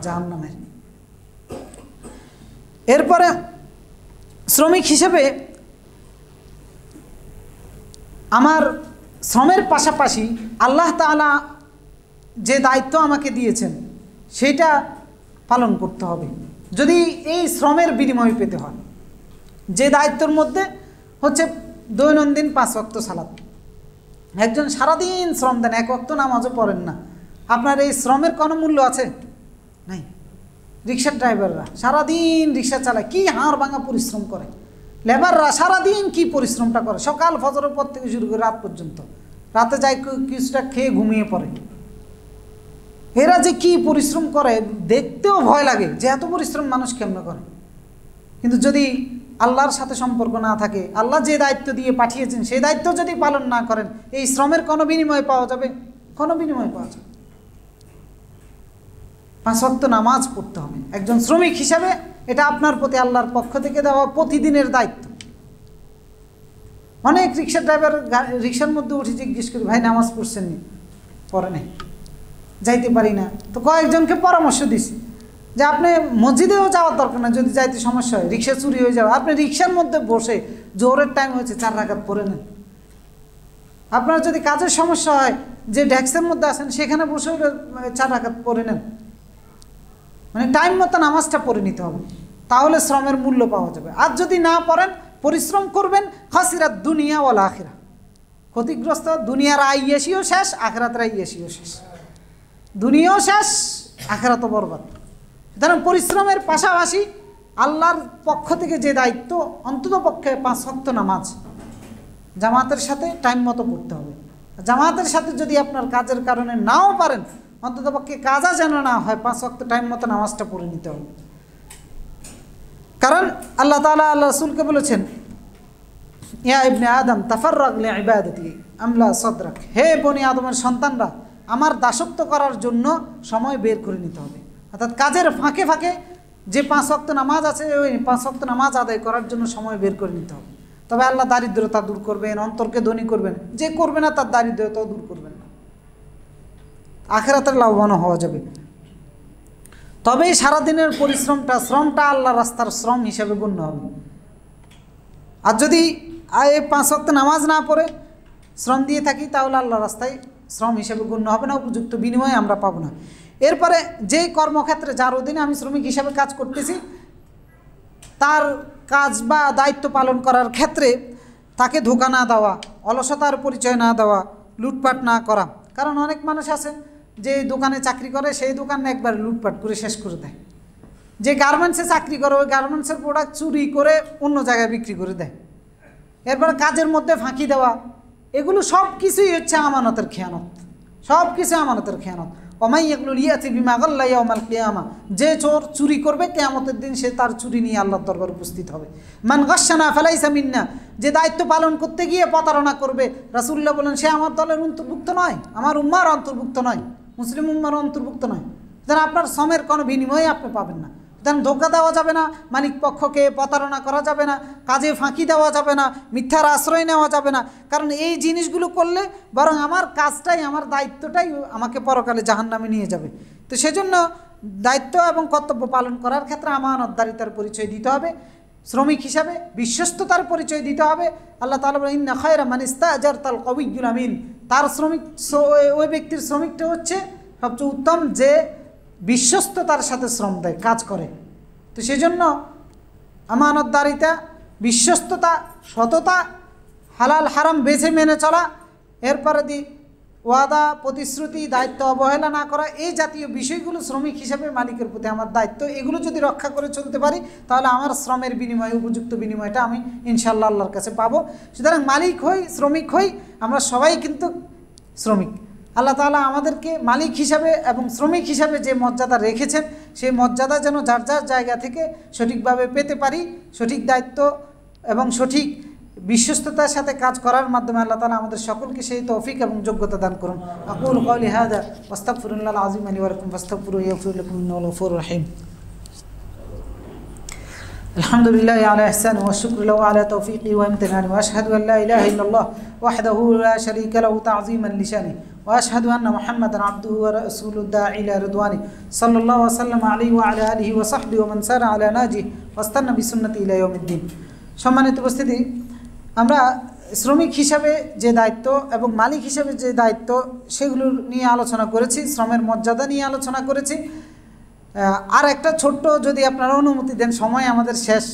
জাহান্নামের। এরপরে শ্রমিক হিসেবে আমার শ্রমের পাশাপাশি আল্লাহ তাআলা যে দায়িত্ব আমাকে দিয়েছেন সেটা পালন করতে হবে, যদি এই শ্রমের বিনিময় পেতে হয়। যে দায়িত্বের মধ্যে হচ্ছে দৈনন্দিন 5 ওয়াক্ত সালাত। একজন সারাদিন শ্রম দেন, 1 ওয়াক্ত নামাজও পড়েন না, আপনার এই শ্রমের কোনো মূল্য আছে? নাই। রিক্সার ড্রাইভাররা সারাদিন রিক্সা চালায়, কি হাড় ভাঙা পরিশ্রম করে। লেবাররা সারাদিন কি পরিশ্রমটা করে, সকাল ফজরের পর থেকে শুরু করে রাত পর্যন্ত, রাতে যায় কিছুটা খেয়ে ঘুমিয়ে পড়ে। এরা যে কি পরিশ্রম করে দেখতেও ভয় লাগে যে এত পরিশ্রম মানুষ কেমন করে। কিন্তু যদি আল্লাহর সাথে সম্পর্ক না থাকে, আল্লাহ যে দায়িত্ব দিয়ে পাঠিয়েছেন সেই দায়িত্ব যদি পালন না করেন, এই শ্রমের কোনো বিনিময় পাওয়া যাবে? কোনো বিনিময় পাওয়া যাবে? 5 ওয়াক্ত নামাজ পড়তে হবে একজন শ্রমিক হিসাবে, এটা আপনার প্রতি আল্লাহর পক্ষ থেকে দেওয়া প্রতিদিনের দায়িত্ব। অনেক রিক্সা ড্রাইভার রিক্সার মধ্যে উঠে জিজ্ঞেস করি, ভাই নামাজ পড়ছেন নি? পড়ে নাই, যাইতে পারি না। তো কয়েকজনকে পরামর্শ দিছি যে আপনি মসজিদেও যাওয়ার দরকার না, যদি যাইতে সমস্যা হয়, রিক্সা চুরি হয়ে যাবে, আপনি রিক্সার মধ্যে বসে জোহরের টাইম হয়েছে 4 রাকাত পড়ে নেন। আপনার যদি কাজের সমস্যা হয়, যে ডেস্কের মধ্যে আছেন সেখানে বসে 4 রাকাত পড়ে নেন। মানে টাইম মতো নামাজটা পড়ে নিতে হবে, তাহলে শ্রমের মূল্য পাওয়া যাবে। আর যদি না পড়েন, পরিশ্রম করবেন, খাসিরাত দুনিয়া ওয়াল আখিরা, ক্ষতিগ্রস্ত, দুনিয়ার আইয়াসিও শেষ, আখিরাতের আইয়াসিও শেষ, দুনিয়াও শেষ, আখিরাতও বরবাদ। সুতরাং পরিশ্রমের পাশাপাশি আল্লাহর পক্ষ থেকে যে দায়িত্ব, অন্তত পক্ষে 5 ওয়াক্ত নামাজ জামাতের সাথে টাইম মতো পড়তে হবে। জামাতের সাথে যদি আপনার কাজের কারণে নাও পারেন, অন্তত পক্ষে কাজা যেন না হয়, 5 ওয়াক্ত টাইম মতো নামাজটা পড়ে নিতে হবে। কারণ আল্লাহ তাআলা আল্লাহ রাসূলকে বলেছেন, ইয়া ইবনে আদম তাফাররাগ লিইবাদাতি আমলা সাদরাক, হে বনি আদমের সন্তানরা, আমার দাসত্ব করার জন্য সময় বের করে নিতে হবে। অর্থাৎ কাজের ফাঁকে ফাঁকে যে 5 ওয়াক্ত নামাজ আছে, ওই 5 ওয়াক্ত নামাজ আদায় করার জন্য সময় বের করে নিতে হবে। তবে আল্লাহ দারিদ্রতা দূর করবেন, অন্তরকে ধনী করবেন। যে করবে না তার দারিদ্রতাও দূর করবেন না, আখিরাতের লাভবান হওয়া যাবে। তবেই সারাদিনের শ্রমটা আল্লাহ রাস্তার শ্রম হিসেবে গণ্য হবে। আর যদি এই 5 ওয়াক্ত নামাজ না পড়ে শ্রম দিয়ে থাকি, তাহলে আল্লাহ রাস্তায় শ্রম হিসেবে গণ্য হবে না, উপযুক্ত বিনিময় আমরা পাবো না। এরপরে যে কর্মক্ষেত্রে, যার অধীনে আমি শ্রমিক হিসাবে কাজ করতেছি, তার কাজ বা দায়িত্ব পালন করার ক্ষেত্রে তাকে ধোঁকা না দেওয়া, অলসতার পরিচয় না দেওয়া, লুটপাট না করা। কারণ অনেক মানুষ আছে যে দোকানে চাকরি করে, সেই দোকানে একবার লুটপাট করে শেষ করে দেয়। যে গার্মেন্টসে চাকরি করে, ওই গার্মেন্টসের প্রোডাক্ট চুরি করে অন্য জায়গায় বিক্রি করে দেয়। এরপরে কাজের মধ্যে ফাঁকি দেওয়া, এগুলো সব কিছুই হচ্ছে আমানতের খেয়ানত, সব কিছু আমানতের খেয়ানত। ওমাই ইয়াকলুল ইয়াতি বিমা গাল্লা ইয়াউমাল কিয়ামা, যে চোর চুরি করবে কিয়ামতের দিন সে তার চুরি নিয়ে আল্লাহর দরবারে উপস্থিত হবে। মান গাশশানা ফালাইসা মিন্না, যে দায়িত্ব পালন করতে গিয়ে প্রতারণা করবে, রাসূলুল্লাহ বলেন সে আমার দলের অন্তর্ভুক্ত নয়, আমার উম্মার অন্তর্ভুক্ত নয়, মুসলিম উম্মার অন্তর্ভুক্ত নয়। সুতরাং আপনার শ্রমের কোনো বিনিময় আপনি পাবেন না। সুতরাং ধোঁকা দেওয়া যাবে না, মালিক পক্ষকে প্রতারণা করা যাবে না, কাজে ফাঁকি দেওয়া যাবে না, মিথ্যার আশ্রয় নেওয়া যাবে না। কারণ এই জিনিসগুলো করলে বরং আমার কাজটাই, আমার দায়িত্বটাই আমাকে পরকালে জাহান্নামে নিয়ে যাবে। তো সেজন্য দায়িত্ব এবং কর্তব্য পালন করার ক্ষেত্রে আমানতদারিতার পরিচয় দিতে হবে, শ্রমিক হিসাবে বিশ্বস্ততার পরিচয় দিতে হবে। আল্লাহ তাআলা বলেন, ইন্না খায়রা মান ইস্তাজারতাল কাউইয়ুল আমিন, তার শ্রমিক, ওই ব্যক্তির শ্রমিকটা হচ্ছে সবচেয়ে উত্তম যে বিশ্বস্ততার সাথে শ্রম দেয়, কাজ করে। তো সেজন্য আমানতদারিতা, বিশ্বস্ততা, সততা, হালাল হারাম বেছে মেনে চলা, এরপরে ওয়াদা, প্রতিশ্রুতি, দায়িত্ব অবহেলা না করা, এই জাতীয় বিষয়গুলো শ্রমিক হিসাবে মালিকের প্রতি আমার দায়িত্ব। এগুলো যদি রক্ষা করে চলতে পারি, তাহলে আমার শ্রমের বিনিময়ে উপযুক্ত বিনিময়টা আমি ইনশাআল্লাহ আল্লাহর কাছে পাবো। সুতরাং মালিক হই, শ্রমিক হই, আমরা সবাই কিন্তু শ্রমিক। আল্লাহ তাআলা আমাদেরকে মালিক হিসাবে এবং শ্রমিক হিসাবে যে মর্যাদা রেখেছেন, সেই মর্যাদা যেন যার যার জায়গা থেকে সঠিকভাবে পেতে পারি, সঠিক দায়িত্ব এবং সঠিক বিশ্বস্ততার সাথে কাজ করার মাধ্যমে আল্লাহ তাআলা আমাদের সকলকে সেই তৌফিক এবং যোগ্যতা দান করুন। আকুলু কওলি হাযা ওয়াস্তাগফিরুল্লাহল আযীম লি ওয়া লাকুম ফাস্তাগফিরুহু ইয়াগফির লাকুম ইন্নাহু গফুরুর রহিম। আলহামদুলিল্লাহি আলা ইহসানিহি ওয়া শুকরু লাহু আলা তাওফীকিহি ওয়া ইমতিনানিহি ওয়া আশহাদু আল লা ইলাহা ইল্লাল্লাহ ওয়াহদাহু লা শারীকা লাহু তা'যীমান লিশানিহি ওয়া আশহাদু আন্না মুহাম্মাদান আবদুহু ওয়া রাসূলুহু দাঈ ইলা রিদওয়ানিহি সাল্লাল্লাহু ওয়া সাল্লামা আলাইহি ওয়া আলা আলিহি ওয়া সাহবিহি ওয়া মান সারা আলা নাহজিহি ওয়াস্তান্না বিসুন্নতিহি ইলা ইয়াউমিদ্দিন। সম্মানিত উপস্থিতি, আমরা শ্রমিক হিসাবে যে দায়িত্ব এবং মালিক হিসাবে যে দায়িত্ব, সেগুলো নিয়ে আলোচনা করেছি, শ্রমের মর্যাদা নিয়ে আলোচনা করেছি। আর একটা ছোট্ট, যদি আপনারা অনুমতি দেন, সময় আমাদের শেষ,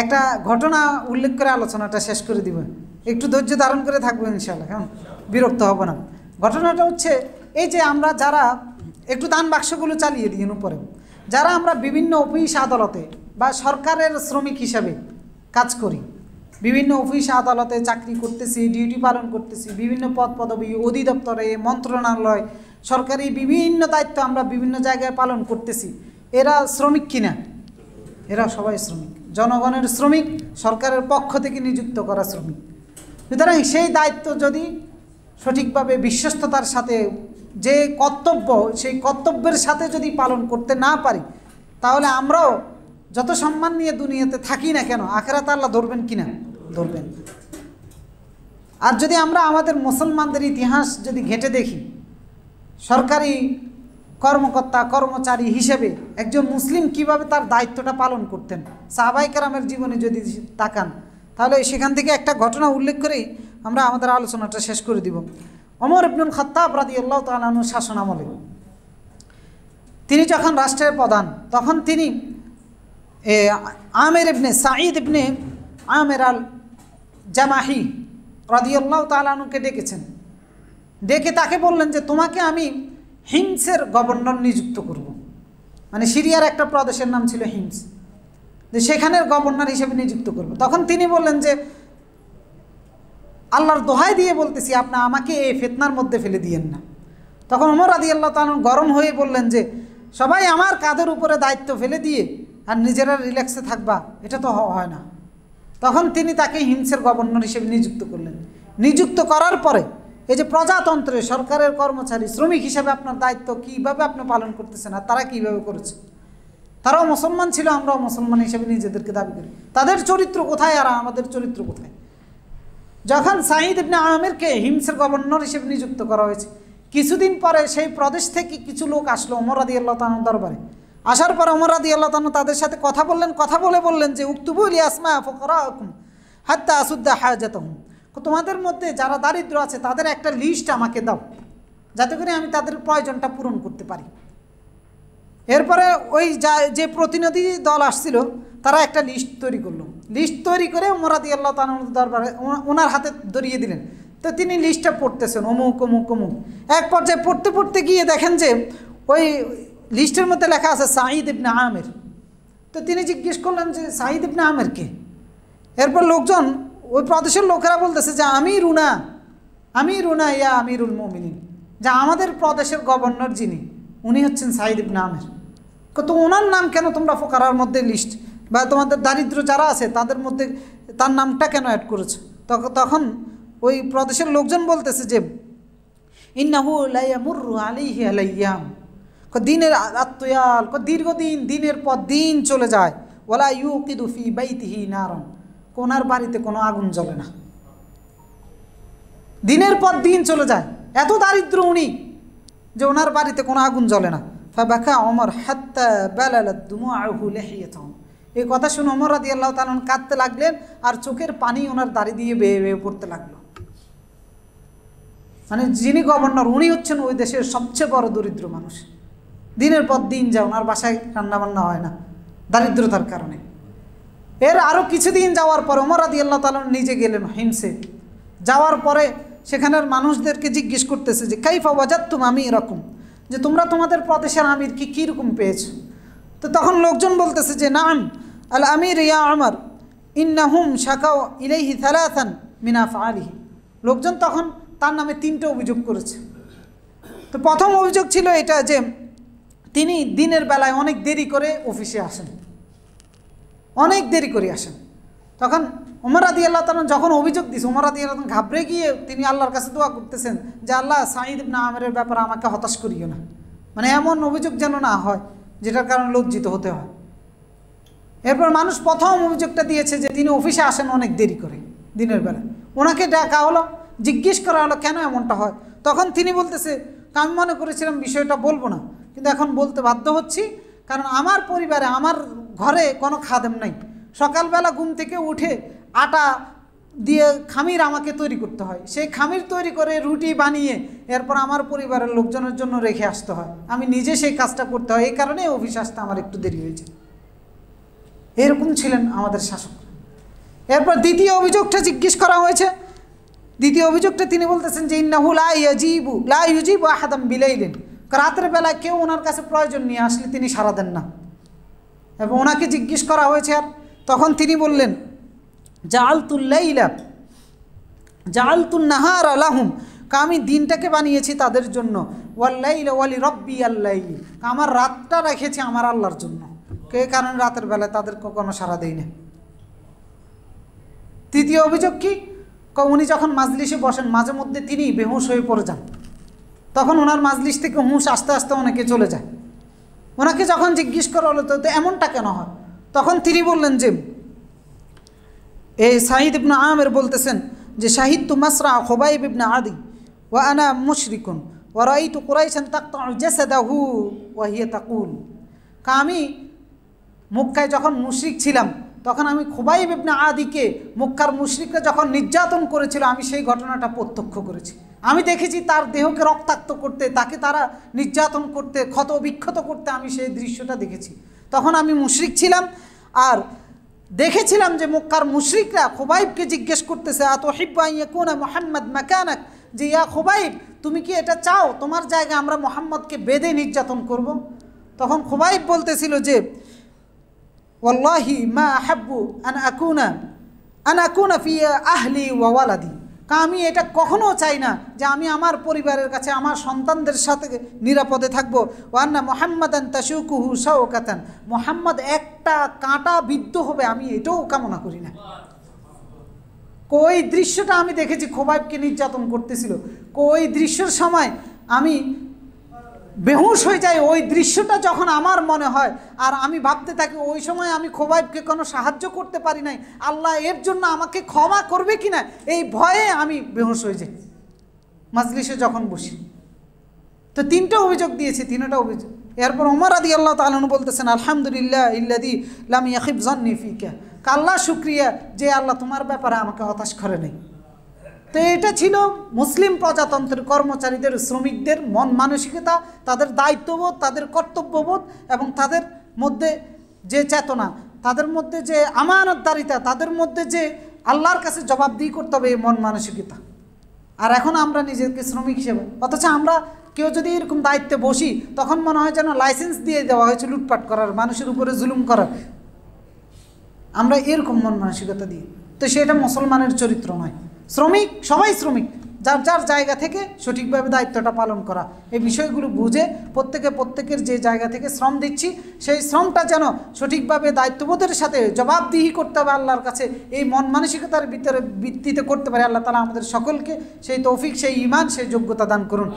একটা ঘটনা উল্লেখ করে আলোচনাটা শেষ করে দিব। একটু ধৈর্য ধারণ করে থাকবো ইনশাআল্লাহ, হ্যাঁ, বিরক্ত হব না। ঘটনাটা হচ্ছে এই যে আমরা যারা একটু দান বাক্সগুলো চালিয়ে দিন উপরে, যারা আমরা বিভিন্ন অফিস আদালতে বা সরকারের শ্রমিক হিসাবে কাজ করি, বিভিন্ন অফিস আদালতে চাকরি করতেছি, ডিউটি পালন করতেছি, বিভিন্ন পদ পদবি, অধিদপ্তরে, মন্ত্রণালয়, সরকারি বিভিন্ন দায়িত্ব আমরা বিভিন্ন জায়গায় পালন করতেছি। এরা শ্রমিক কিনা? এরা সবাই শ্রমিক, জনগণের শ্রমিক, সরকারের পক্ষ থেকে নিযুক্ত করা শ্রমিক। সুতরাং সেই দায়িত্ব যদি সঠিকভাবে বিশ্বস্ততার সাথে, যে কর্তব্য, সেই কর্তব্যের সাথে যদি পালন করতে না পারি, তাহলে আমরাও যত সম্মান নিয়ে দুনিয়াতে থাকি না কেন, আখিরাতে আল্লাহ ধরবেন কিনা? ধরবেন। আর যদি আমরা আমাদের মুসলমানদের ইতিহাস যদি ঘেঁটে দেখি, সরকারি কর্মকর্তা কর্মচারী হিসেবে একজন মুসলিম কিভাবে তার দায়িত্বটা পালন করতেন, সাহাবায়ে কেরামের জীবনে যদি তাকান, তাহলে সেখান থেকে একটা ঘটনা উল্লেখ করেই আমরা আমাদের আলোচনাটা শেষ করে দিব। ওমর ইবনুল খাত্তাব রাদিয়াল্লাহু তাআলা আনহু শাসন আমলে তিনি যখন রাষ্ট্রের প্রধান, তখন তিনি আমের ইবনে সাঈদ ইবনে আমের আল জামাহি রাদিয়াল্লাহু তাআলা আনহুকে ডেকেছেন। ডেকে তাকে বললেন যে তোমাকে আমি হিমসের গভর্নর নিযুক্ত করব। মানে সিরিয়ার একটা প্রদেশের নাম ছিল হিমস, যে সেখানের গভর্নর হিসেবে নিযুক্ত করব। তখন তিনি বললেন যে আল্লাহর দোহাই দিয়ে বলতেছি আপনি আমাকে এই ফিতনার মধ্যে ফেলে দিয়েন না। তখন ওমর রাদিয়াল্লাহু তাআলা গরম হয়ে বললেন যে সবাই আমার কাঁধের উপরে দায়িত্ব ফেলে দিয়ে আর নিজেরা রিল্যাক্সে থাকবা, এটা তো হয় না। তখন তিনি তাকে হিমসের গভর্নর হিসেবে নিযুক্ত করলেন। নিযুক্ত করার পরে এই যে প্রজাতন্ত্রে সরকারের কর্মচারী শ্রমিক হিসেবে আপনার দায়িত্ব কীভাবে আপনি পালন করতেছেন আর তারা কীভাবে করেছে, তারাও মুসলমান ছিল, আমরাও মুসলমান হিসেবে নিজেদেরকে দাবি করি, তাদের চরিত্র কোথায় আর আমাদের চরিত্র কোথায়? যখন সাঈদ ইবনে আমেরকে হিমসের গভর্নর হিসেবে নিযুক্ত করা হয়েছে, কিছুদিন পরে সেই প্রদেশ থেকে কিছু লোক আসলো ওমর রাদিয়াল্লাহু তাআলার দরবারে। আসার পর ওমর রাদিয়াল্লাহু তাআলা তাদের সাথে কথা বললেন। কথা বলে বললেন যে উক্তুবু লি আসমা ফুকারাকুম হাত্তা আসুদ্দা হাজাতাহুম, তোমাদের মধ্যে যারা দারিদ্র আছে তাদের একটা লিস্ট আমাকে দাও, যাতে করে আমি তাদের প্রয়োজনটা পূরণ করতে পারি। এরপরে ওই যে প্রতিনিধি দল আসছিল তারা একটা লিস্ট তৈরি করলো। লিস্ট তৈরি করে ওমর রাদিয়াল্লাহু তাআলার দরবারে ওনার হাতে ধরিয়ে দিলেন। তো তিনি লিস্টটা পড়তেছেন, অমুক অমুক অমুক। এক পর্যায়ে পড়তে পড়তে গিয়ে দেখেন যে ওই লিস্টের মধ্যে লেখা আছে সাঈদ ইবনে আমের। তো তিনি জিজ্ঞেস করলেন যে সাঈদ ইবনে আমের কে? এরপর লোকজন, ওই প্রদেশের লোকেরা বলতেছে যে আমি রুনা ইয়া আমিরুল মুমিনিন, যা আমাদের প্রদেশের গভর্নর যিনি উনি হচ্ছেন সাঈদ ইবনে আমের। তো ওনার নাম কেন তোমরা ফুকারার মধ্যে লিস্ট বা তোমাদের দারিদ্র যারা আছে তাদের মধ্যে তার নামটা কেন অ্যাড করেছো? তখন ওই প্রদেশের লোকজন বলতেছে যে ইন্নাহু লা ইয়ামুররু আলাইহি আলাইয়াম, দিনের আত্ময়াল, দীর্ঘদিন দিনের পর দিন চলে যায়। ওয়ালা ইউকিদু ফি বাইতিহি নারান, ওনার বাড়িতে কোনো আগুন জ্বলে না, দিনের পর দিন চলে যায়। এত দারিদ্র উনি যে ওনার বাড়িতে কোনো আগুন জ্বলে না। ফাবাকা ওমর হাত্তা বালালাত দুমুআহু লিহিয়াতাহু, এই কথা শুনে ওমর রাদিয়াল্লাহু তাআলা কাঁদতে লাগলেন আর চোখের পানি ওনার দাড়ি দিয়ে বেয়ে বেয়ে পড়তে লাগলো। মানে যিনি গভর্নর উনি হচ্ছেন ওই দেশের সবচেয়ে বড় দরিদ্র মানুষ। দিনের পর দিন যায়, ওনার বাসায় রান্নাবান্না হয় না দারিদ্রতার কারণে। এর আরও কিছুদিন যাওয়ার পরে ওমর রাদিয়াল্লাহু তাআলা নিজে গেলেন হিমসে। যাওয়ার পরে সেখানের মানুষদেরকে জিজ্ঞেস করতেছে যে কাইফা ওয়াজাদতুম আমিরাকুম, যে তোমরা তোমাদের প্রদেশের আমির কীরকম পেয়েছো? তো তখন লোকজন বলতেছে যে নাম আল আমির ইয়া আমর ইন্নাহুম শাকাও ইলাইহি থালাথান মিন আফআলিহি। লোকজন তখন তার নামে 3টে অভিযোগ করেছে। তো প্রথম অভিযোগ ছিল এটা যে তিনি দিনের বেলায় অনেক দেরি করে অফিসে আসেন, অনেক দেরি করে আসেন। তখন ওমর রাদিয়াল্লাহু তাআলা যখন অভিযোগ দিয়েছে, ওমর রাদিয়াল্লাহু তাআলা ঘাবড়ে গিয়ে তিনি আল্লাহর কাছে দোয়া করতেছেন যে আল্লাহ সাঈদ ইবনে আমেরের ব্যাপারে আমাকে হতাশ করিও না, মানে এমন অভিযোগ যেন না হয় যেটার কারণে লজ্জিত হতে হয়। এরপর মানুষ প্রথম অভিযোগটা দিয়েছে যে তিনি অফিসে আসেন অনেক দেরি করে দিনের বেলা। ওনাকে ডাকা হলো, জিজ্ঞেস করা হলো কেন এমনটা হয়। তখন তিনি বলতেছে আমি মনে করেছিলাম বিষয়টা বলবো না, কিন্তু এখন বলতে বাধ্য হচ্ছি, কারণ আমার পরিবারে আমার ঘরে কোনো খাদেম নাই। সকালবেলা ঘুম থেকে উঠে আটা দিয়ে খামির আমাকে তৈরি করতে হয়, সেই খামির তৈরি করে রুটি বানিয়ে এরপর আমার পরিবারের লোকজনের জন্য রেখে আসতে হয়, আমি নিজে সেই কাজটা করতে হয়, এই কারণে অফিস আসতে আমার একটু দেরি হয়েছে। এরকম ছিলেন আমাদের শাসক। এরপর দ্বিতীয় অভিযোগটা জিজ্ঞেস করা হয়েছে। দ্বিতীয় অভিযোগটা তিনি বলতেছেন যে ইন্নাহু লা ইউজিবু আহাদাম বিলাইলিন, রাতের বেলায় কেউ ওনার কাছে প্রয়োজন নিয়ে আসলে তিনি সাড়া দেন না। এবং ওনাকে জিজ্ঞেস করা হয়েছে, আর তখন তিনি বললেন জাআলতুন নাহারা লাহুম, আমি দিনটাকে বানিয়েছি তাদের জন্য, ওয়াল্লাইলা ওয়ালি রব্বি আল্লাইল, আমার রাতটা রেখেছি আমার আল্লাহর জন্য, কে কারণ রাতের বেলায় তাদেরকে কোনো সাড়া দেই না। তৃতীয় অভিযোগ কি, উনি যখন মাজলিসে বসেন মাঝে মধ্যে তিনি বেহুশ হয়ে পড়ে যান, তখন ওনার মাজলিস থেকে হুঁশ আস্তে আস্তে অনেকে চলে যায়। ওনাকে যখন জিজ্ঞেস করা হলো তো এমনটা কেন হয়, তখন তিনি বললেন যে এই সাঈদ ইবনে আমের বলতেছেন যে শাহিদতু মাসরা খুবাইব ইবনে আদি ওয়া আনা মুশরিকুন ওয়া রাআইতু কুরাইশান তাকতাউ জাসাদাহু ওয়া হিয়া তাকুল। আমি মক্কায় যখন মুশরিক ছিলাম তখন আমি খুবাইব ইবনে আদিকে মক্কার মুশরিকরা যখন নির্যাতন করেছিল আমি সেই ঘটনাটা প্রত্যক্ষ করেছি। আমি দেখেছি তার দেহকে রক্তাক্ত করতে, তাকে তারা নির্যাতন করতে, ক্ষত বিক্ষত করতে, আমি সেই দৃশ্যটা দেখেছি। তখন আমি মুশরিক ছিলাম আর দেখেছিলাম যে মক্কার মুশরিকরা খুবাইবকে জিজ্ঞেস করতেছে আতুহিব্বু আন ইয়াকুনা মুহাম্মদ মাকানাক, যে ইয়া খুবাইব তুমি কি এটা চাও তোমার জায়গায় আমরা মুহাম্মদকে বেঁধে নির্যাতন করব? তখন খুবাইব বলতেছিল যে ওয়াল্লাহি মা আহাব্বু আন আকুনা ফি আহলি ওয়া ওয়ালাদি, আমি এটা কখনো চাই না যে আমি আমার পরিবারের কাছে আমার সন্তানদের সাথে নিরাপদে থাকবো। ওয়ান্না মুহাম্মাদান তাশুকুহু শাওকাতান, মুহাম্মদ একটা কাঁটা বিদ্ধ হবে আমি এটাও কামনা করি না। কই দৃশ্যটা আমি দেখেছি খুবাইবকে নির্যাতন করতেছিল, কই দৃশ্যের সময় আমি বেহুশ হয়ে যাই। ওই দৃশ্যটা যখন আমার মনে হয় আর আমি ভাবতে থাকি ওই সময় আমি খুবাইবকে কোনো সাহায্য করতে পারি নাই, আল্লাহ এর জন্য আমাকে ক্ষমা করবে কিনা এই ভয়ে আমি বেহুশ হয়ে যাই মাজলিসে যখন বসি। তো তিনটা অভিযোগ দিয়েছি, তিনটা অভিযোগ। এরপর ওমর রাদিয়াল্লাহু তাআলা আনহু বলতেছেন আলহামদুলিল্লাহ ইল্লাযী লাম ইয়াখিব যান্নি ফিকা, আল্লাহ শুকরিয়া যে আল্লাহ তোমার ব্যাপারে আমাকে হতাশ করে নাই। তো এটা ছিল মুসলিম প্রজাতন্ত্রের কর্মচারীদের, শ্রমিকদের মন মানসিকতা, তাদের দায়িত্ববোধ, তাদের কর্তব্যবোধ এবং তাদের মধ্যে যে চেতনা, তাদের মধ্যে যে আমানতদারিতা, তাদের মধ্যে যে আল্লাহর কাছে জবাবদিহি করতে হবে এই মন মানসিকতা। আর এখন আমরা নিজেকে শ্রমিক হিসেবে, অথচ আমরা কেউ যদি এরকম দায়িত্বে বসি তখন মনে হয় যেন লাইসেন্স দিয়ে দেওয়া হয়েছে লুটপাট করার, মানুষের উপরে জুলুম করার। আমরা এরকম মন মানসিকতা দিই, তো সেটা মুসলমানের চরিত্র নয়। শ্রমিক সবাই শ্রমিক, যার যার জায়গা থেকে সঠিকভাবে দায়িত্বটা পালন করা, এই বিষয়গুলো বুঝে প্রত্যেকের যে জায়গা থেকে শ্রম দিচ্ছি সেই শ্রমটা যেন সঠিকভাবে দায়িত্ববোধের সাথে জবাবদিহি করতে হবে আল্লাহর কাছে, এই মন মানসিকতার ভিতরে ভিত্তিতে করতে পারে। আল্লাহ তাআলা আমাদের সকলকে সেই তৌফিক, সেই ঈমান, সেই যোগ্যতা দান করুন।